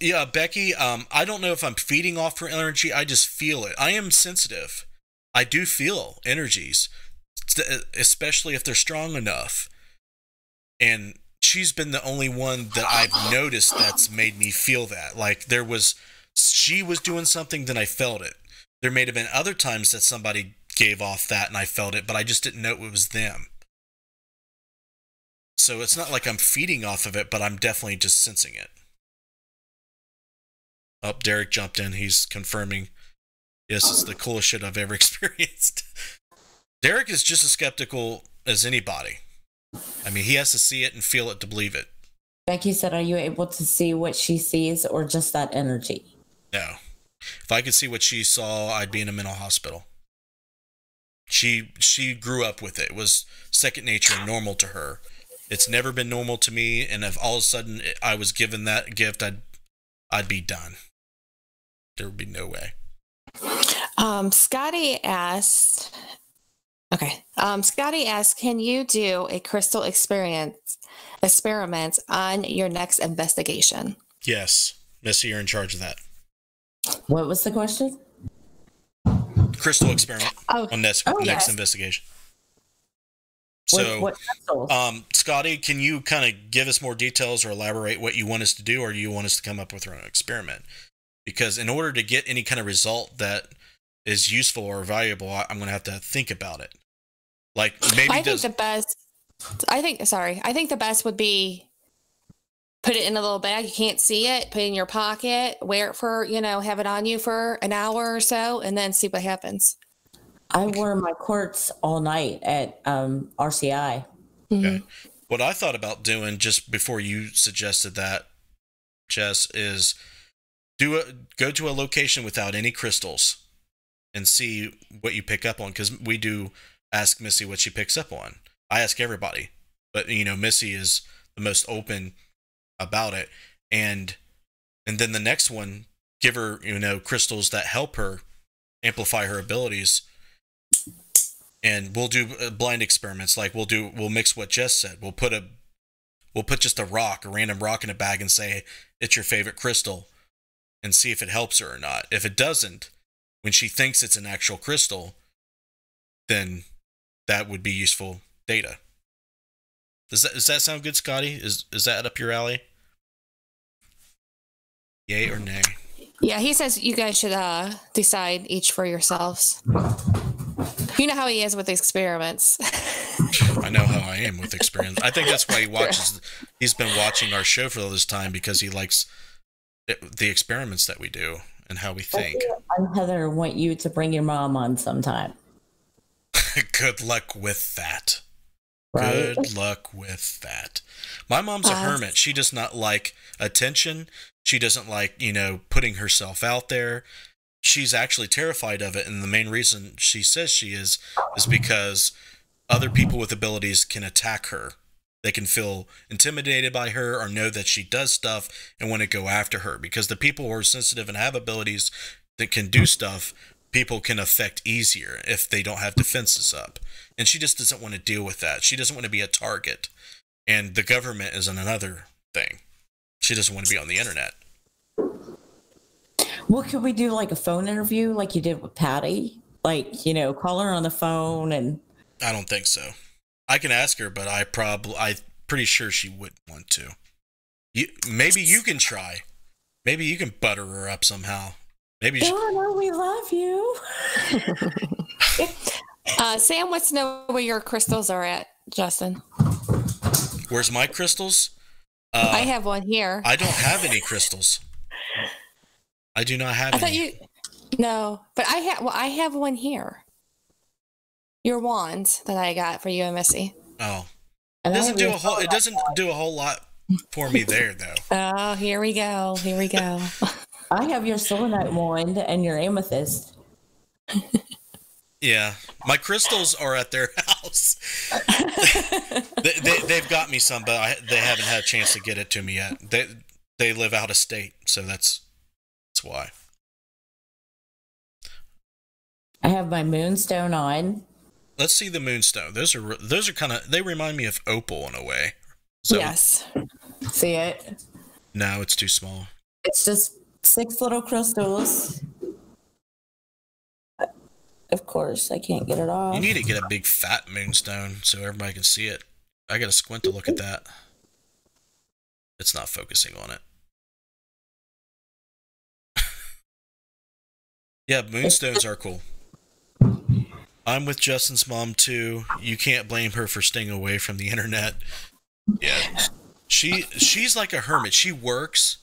Yeah, Becky, I don't know if I'm feeding off her energy. I just feel it. I am sensitive. I do feel energies, especially if they're strong enough. And she's been the only one that I've noticed that's made me feel that. Like she was doing something, then I felt it. There may have been other times that somebody gave off that and I felt it, but I just didn't know it was them. So it's not like I'm feeding off of it, but I'm definitely just sensing it. Oh, Derek jumped in. He's confirming. Yes, it's the coolest shit I've ever experienced. Derek is just as skeptical as anybody. I mean, he has to see it and feel it to believe it. Becky said, are you able to see what she sees or just that energy? No. If I could see what she saw, I'd be in a mental hospital. She grew up with it. It was second nature and normal to her. It's never been normal to me, and if all of a sudden I was given that gift, I'd be done. There would be no way. Scotty asked, can you do a crystal experiment on your next investigation? Yes. Missy, you're in charge of that. What was the question? Crystal experiment on next investigation. So, what Scotty, can you kind of give us more details or elaborate what you want us to do, or do you want us to come up with our own experiment? Because in order to get any kind of result that is useful or valuable, I'm going to have to think about it. Like maybe I think the best would be put it in a little bag. You can't see it. Put it in your pocket. Wear it for, have it on you for an hour or so, and then see what happens. I wore my quartz all night at RCI. Okay. What I thought about doing just before you suggested that Jess, is go to a location without any crystals and see what you pick up on, because we do ask Missy what she picks up on. I ask everybody, but Missy is the most open about it. And then the next one, give her crystals that help her amplify her abilities. And we'll do blind experiments. Like we'll mix what Jess said. We'll put just a random rock in a bag and say it's your favorite crystal, and see if it helps her or not. If it doesn't, when she thinks it's an actual crystal, then that would be useful data. Does that sound good, Scotty? Is that up your alley? Yay or nay? Yeah, he says you guys should decide each for yourselves. You know how he is with experiments. I know how I am with experiments. I think that's why he watches. He's been watching our show for all this time, because he likes the experiments that we do and how we think. Heather, want you to bring your mom on sometime. Good luck with that. Right? Good luck with that. My mom's a hermit. She does not like attention. She doesn't like, putting herself out there. She's actually terrified of it, and the main reason she says she is because other people with abilities can attack her. They can feel intimidated by her or know that she does stuff and want to go after her, because the people who are sensitive and have abilities that can do stuff, people can affect easier if they don't have defenses up. And she just doesn't want to deal with that. She doesn't want to be a target. And the government is another thing. She doesn't want to be on the internet. Well, could we do like a phone interview like you did with Patty? Like, call her on the phone and... I don't think so. I can ask her, but I'm pretty sure she wouldn't want to. Maybe you can try. Maybe you can butter her up somehow. Maybe. No, we love you. Sam wants to know where your crystals are at, Justin. Where's my crystals? I have one here. I don't have any crystals. I do not have any. No, but I have one here. Your wands that I got for you and Missy. Oh, it doesn't do a whole lot for me there, though. Oh, here we go. I have your selenite wand and your amethyst. Yeah, my crystals are at their house. They've got me some, but they haven't had a chance to get it to me yet. They live out of state, so that's why. I have my moonstone on. Let's see the moonstone. Those are kind of, they remind me of opal in a way. So, yes. See it? No, it's too small. It's just 6 little crystals. Of course, I can't get it off. You need to get a big fat moonstone so everybody can see it. I got to squint to look at that. It's not focusing on it. Yeah, moonstones are cool. I'm with Justin's mom too. You can't blame her for staying away from the internet. Yeah. She's like a hermit. She works.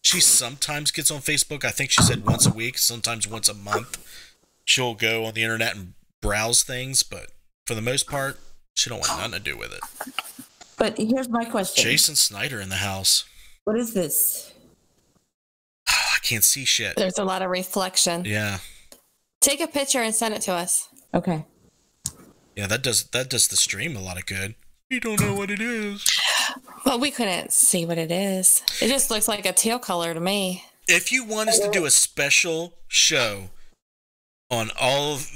She sometimes gets on Facebook. I think she said once a week, sometimes once a month. She'll go on the internet and browse things, but for the most part, she don't want nothing to do with it. But here's my question. Jason Snyder in the house. What is this? I can't see shit. There's a lot of reflection. Yeah. Take a picture and send it to us. Okay. Yeah, that does the stream a lot of good. You don't know what it is. Well, we couldn't see what it is. It just looks like a teal color to me. If you want us to do a special show on all of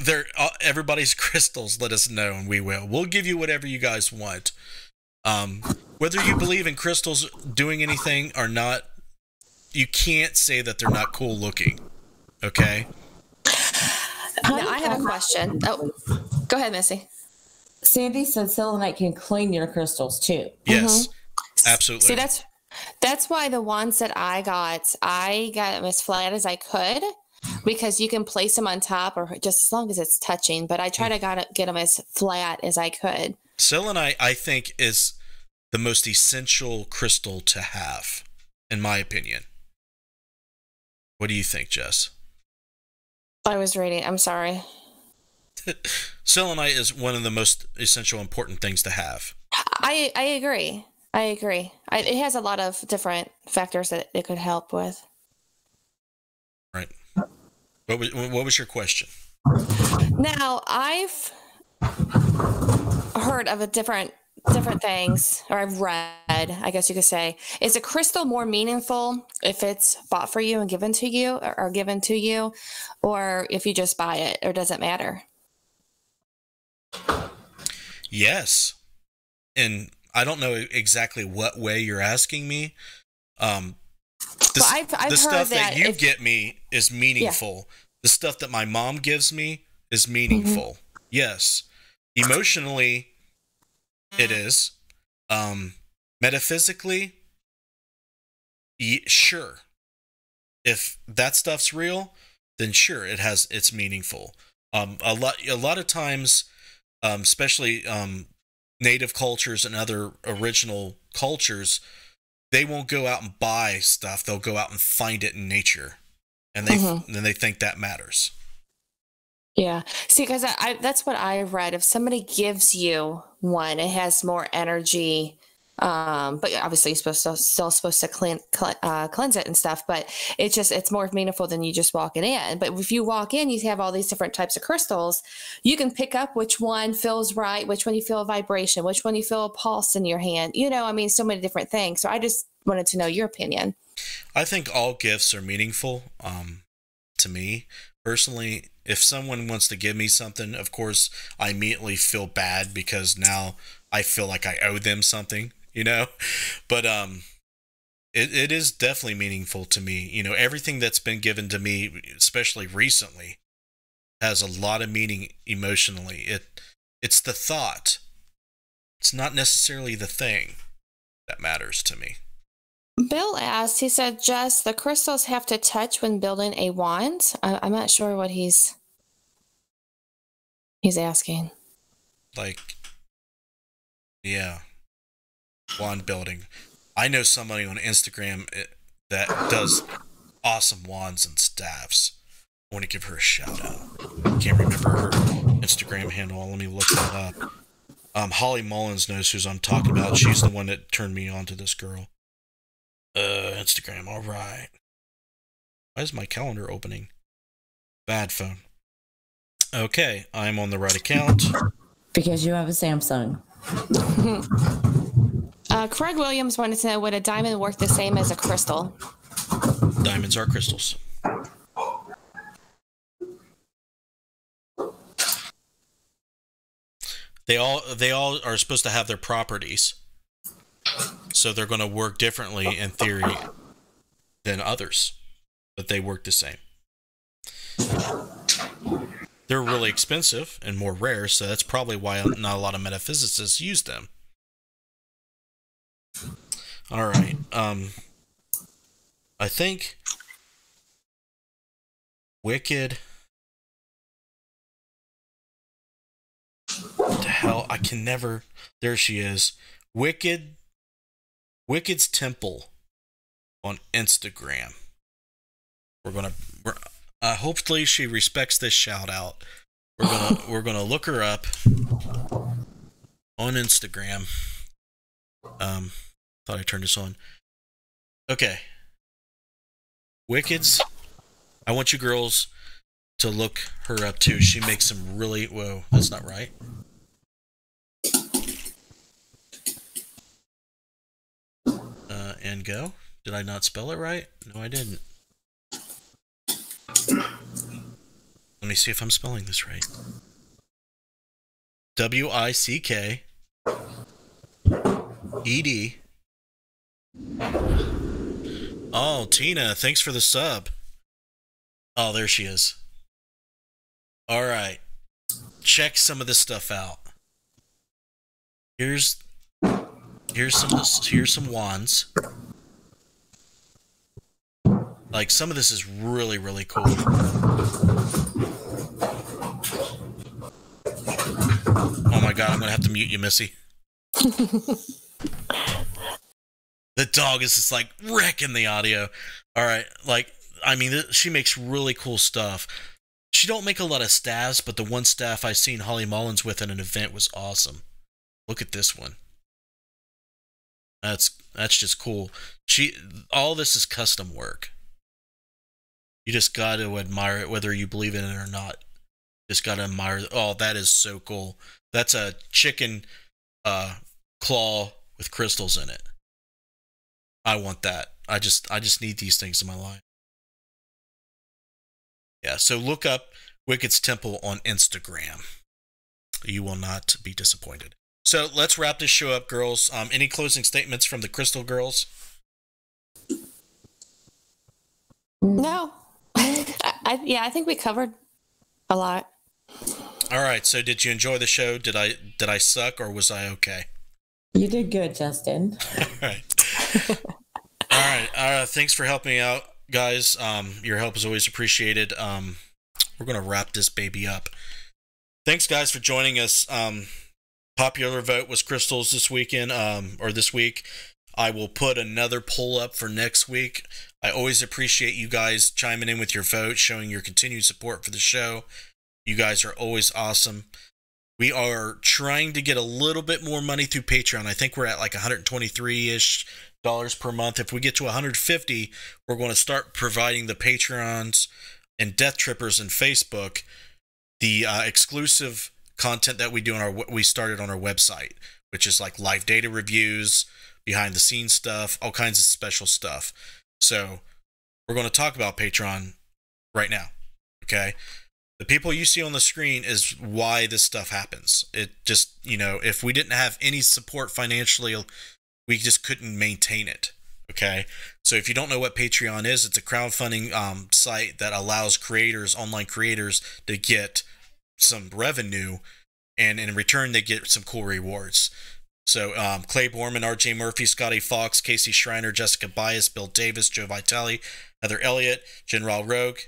everybody's crystals, let us know and we will. We'll give you whatever you guys want. Whether you believe in crystals doing anything or not, you can't say that they're not cool looking. Okay? Now, I have a question. Oh, go ahead, Missy. Sandy said selenite can clean your crystals too. Yes, absolutely. See, that's why the ones that I got them as flat as I could, because you can place them on top or just as long as it's touching. But I try to get them as flat as I could. Selenite, I think, is the most essential crystal to have, in my opinion. What do you think, Jess? I was reading. I'm sorry. Selenite is one of the most essential, important things to have. I agree. I agree. It has a lot of different factors that it could help with. Right. What was your question? Now, I've heard of different things, or I've read, I guess you could say. Is a crystal more meaningful if it's bought for you and given to you, or given to you, or if you just buy it, or does it matter? Yes. And I don't know exactly what way you're asking me. The stuff that you get me is meaningful. Yeah. The stuff that my mom gives me is meaningful. Mm-hmm. Yes. Emotionally, it is. Metaphysically, sure. If that stuff's real, then sure, it's meaningful. A lot of times, especially native cultures and other original cultures, they won't go out and buy stuff. They'll go out and find it in nature, and then they think that matters. Yeah. See, because that's what I read. If somebody gives you one, it has more energy. But obviously you're still supposed to cleanse it and stuff, but it's more meaningful than you just walking in. But if you walk in, you have all these different types of crystals. You can pick up which one feels right, which one you feel a vibration, which one you feel a pulse in your hand. So many different things. So I just wanted to know your opinion. I think all gifts are meaningful. To me personally, if someone wants to give me something, of course, I immediately feel bad because now I feel like I owe them something. But it is definitely meaningful to me. Everything that's been given to me, especially recently, has a lot of meaning emotionally. It's the thought. It's not necessarily the thing that matters to me. Bill asked, he said, Jess, the crystals have to touch when building a wand? I'm not sure what he's asking. Yeah. Wand building. I know somebody on Instagram that does awesome wands and staffs. I want to give her a shout out. I can't remember her Instagram handle. Let me look that up. Holly Mullins knows who I'm talking about. She's the one that turned me on to this girl. Instagram, all right. Why is my calendar opening? Bad phone. Okay, I'm on the right account. Because you have a Samsung. Craig Williams wanted to know, would a diamond work the same as a crystal? Diamonds are crystals. They all are supposed to have their properties. So they're going to work differently in theory than others, but they work the same. They're really expensive and more rare, so that's probably why not a lot of metaphysicists use them. All right. I think Wicked. What the hell? I can never. There she is. Wicked's Temple on Instagram. Hopefully she respects this shout out. We're gonna look her up on Instagram. Thought I turned this on. Okay. Wicked's. I want you girls to look her up too. She makes some really. Whoa, that's not right. And go. Did I not spell it right? No, I didn't. Let me see if I'm spelling this right. WICKED. Oh, Tina, thanks for the sub. Oh, there she is. All right. Check some of this stuff out. Here's some wands. Like, some of this is really, really cool. Oh my god, I'm gonna have to mute you, Missy. The dog is just like wrecking the audio. All right, she makes really cool stuff. She don't make a lot of staffs, but the one staff I seen Holly Mullins with at an event was awesome. Look at this one. That's just cool. All this is custom work. You just got to admire it, whether you believe in it or not. Just got to admire. Oh, that is so cool. That's a chicken claw with crystals in it. I want that. I just need these things in my life. Yeah, so look up Wicked's Temple on Instagram. You will not be disappointed. So let's wrap this show up, girls. Any closing statements from the Crystal Girls? No. I think we covered a lot. All right. So did you enjoy the show? Did I suck, or was I okay? You did good, Justin. All right. All right. Thanks for helping me out, guys. Your help is always appreciated. We're going to wrap this baby up. Thanks, guys, for joining us. Popular vote was crystals this weekend, or this week. I will put another poll up for next week. I always appreciate you guys chiming in with your vote, showing your continued support for the show. You guys are always awesome. We are trying to get a little bit more money through Patreon. I think we're at like $123-ish per month. If we get to 150, we're going to start providing the Patreons and Death Trippers and Facebook the exclusive content that we do we started on our website, which is like live data reviews, behind the scenes stuff, all kinds of special stuff. So we're going to talk about Patreon right now. Okay. The people you see on the screen is why this stuff happens. It just, if we didn't have any support financially, we just couldn't maintain it. Okay. So if you don't know what Patreon is, it's a crowdfunding site that allows online creators to get some revenue, and in return they get some cool rewards. So Clay Borman, RJ Murphy, Scotty Fox, Casey Schreiner, Jessica Bias, Bill Davis, Joe Vitale, Heather Elliott, General Rogue.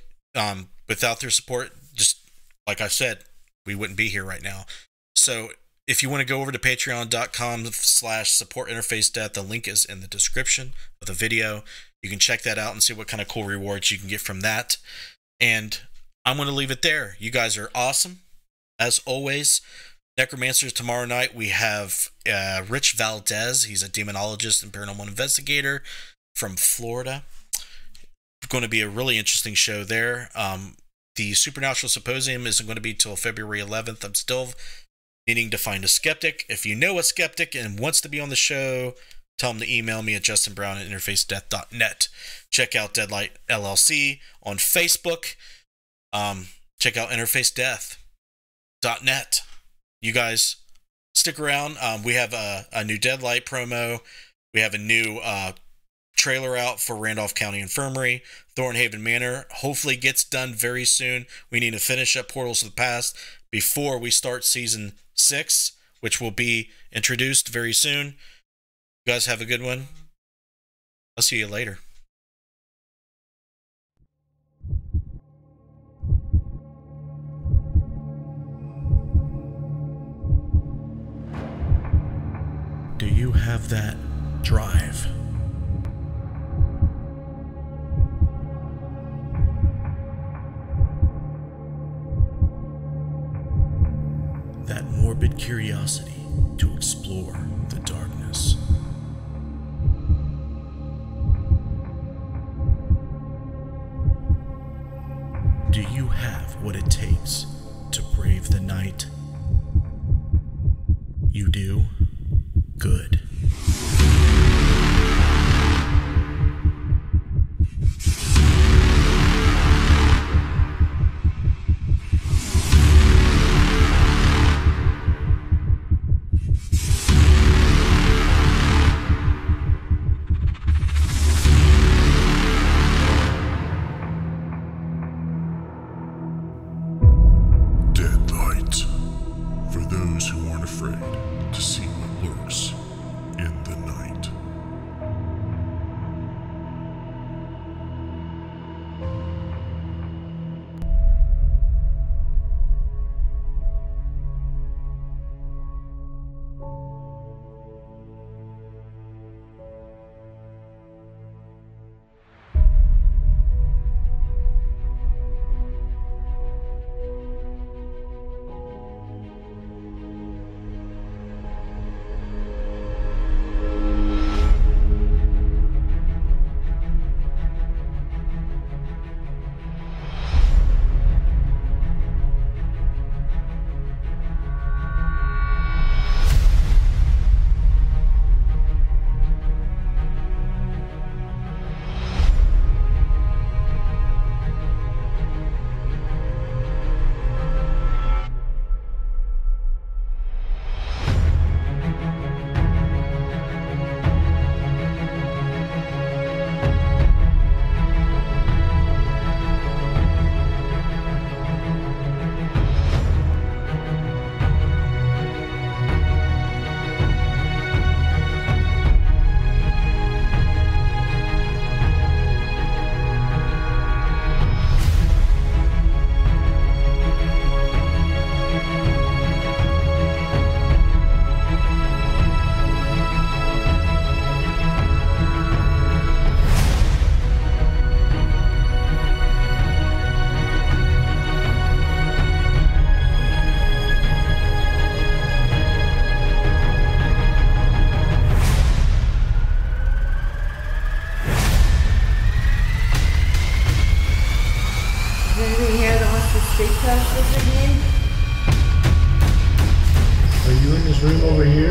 Without their support, just like I said, we wouldn't be here right now. So if you want to go over to patreon.com/supportinterfacedeath, the link is in the description of the video. You can check that out and see what kind of cool rewards you can get from that. And I'm going to leave it there. You guys are awesome. As always, Necromancers tomorrow night, we have Rich Valdez. He's a demonologist and paranormal investigator from Florida. Going to be a really interesting show there. The Supernatural Symposium isn't going to be till February 11th. I'm still needing to find a skeptic. If you know a skeptic and wants to be on the show, tell them to email me at justinbrown@interfacedeath.net. Check out Deadlight LLC on Facebook. Check out interfacedeath.net. You guys stick around. We have a new Deadlight promo. We have a new trailer out for Randolph County Infirmary. Thornhaven Manor hopefully gets done very soon. We need to finish up Portals of the Past before we start season 6, which will be introduced very soon. You guys have a good one. I'll see you later. Do you have that drive? That morbid curiosity to explore the darkness? Do you have what it takes to brave the night? You do? Good. Deadlight. For those who aren't afraid to see what lurks in the night.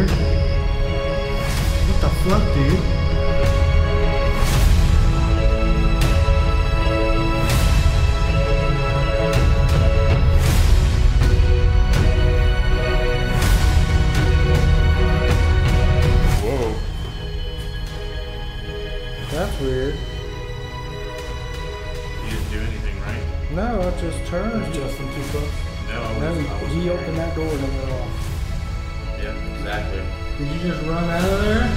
weird. What the fuck, dude? Whoa. That's weird. You didn't do anything, right? No, it just turned. Was Justin too close? No. He opened that door and it went off. Yeah, exactly. Did you just run out of there?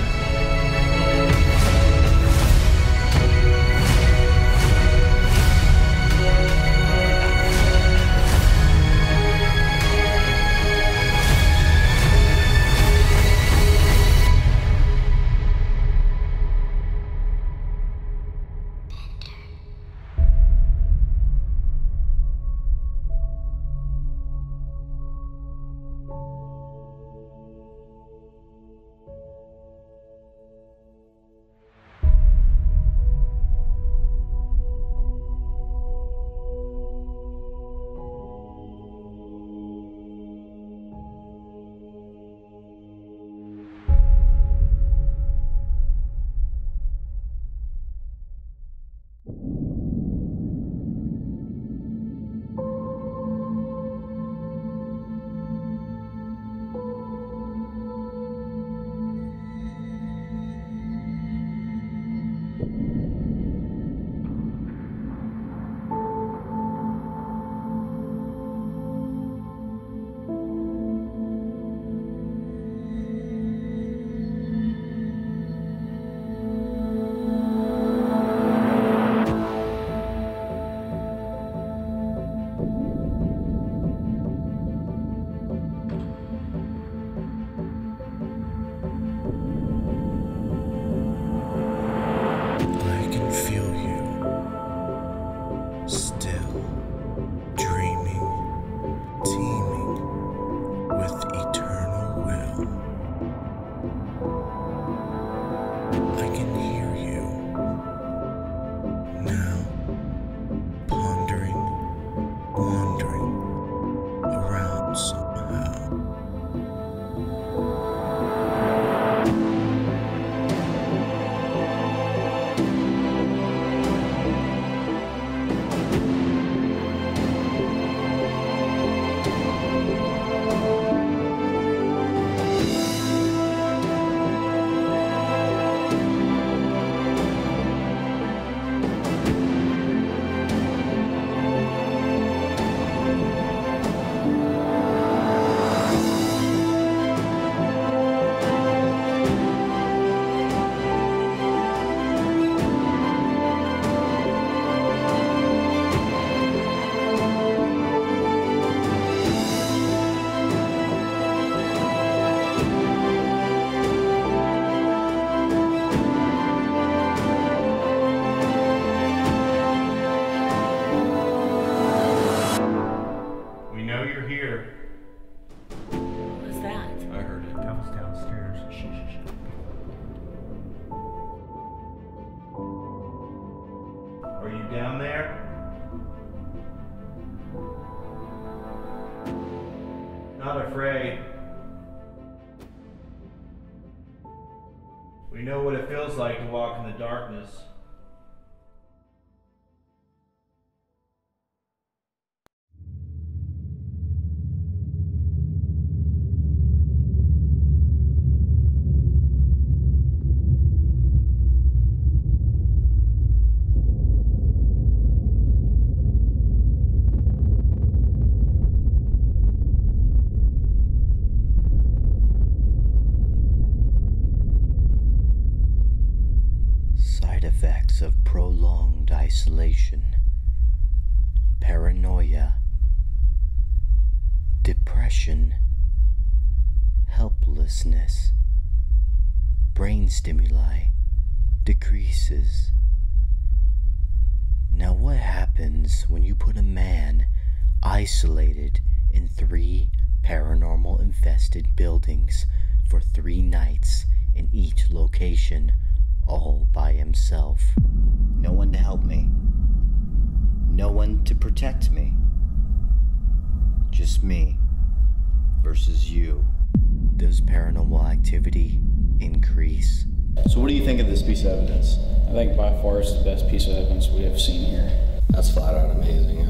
I can feel you still dreaming, teeming with eternal will. I can hear you now, pondering, wandering around somehow. We know you're here. What was that? I heard it. That was downstairs. Are you down there? Not afraid. We know what it feels like to walk in the darkness. Side effects of prolonged isolation, paranoia, depression, helplessness, brain stimuli decreases. Now, what happens when you put a man isolated in 3 paranormal infested buildings for 3 nights in each location, all by himself? No one to help me. No one to protect me. Just me versus you. does paranormal activity increase? So what do you think of this piece of evidence? I think by far it's the best piece of evidence we have seen here. That's flat out amazing.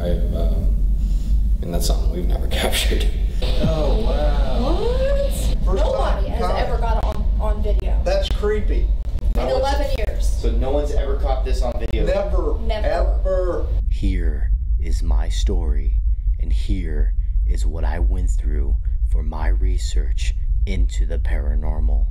And that's something we've never captured. Oh, wow. What? Nobody has ever got it on video. That's creepy. In 11 years. So no one's ever caught this on video? Never. Ever. Here is my story, and here is what I went through for my research into the paranormal.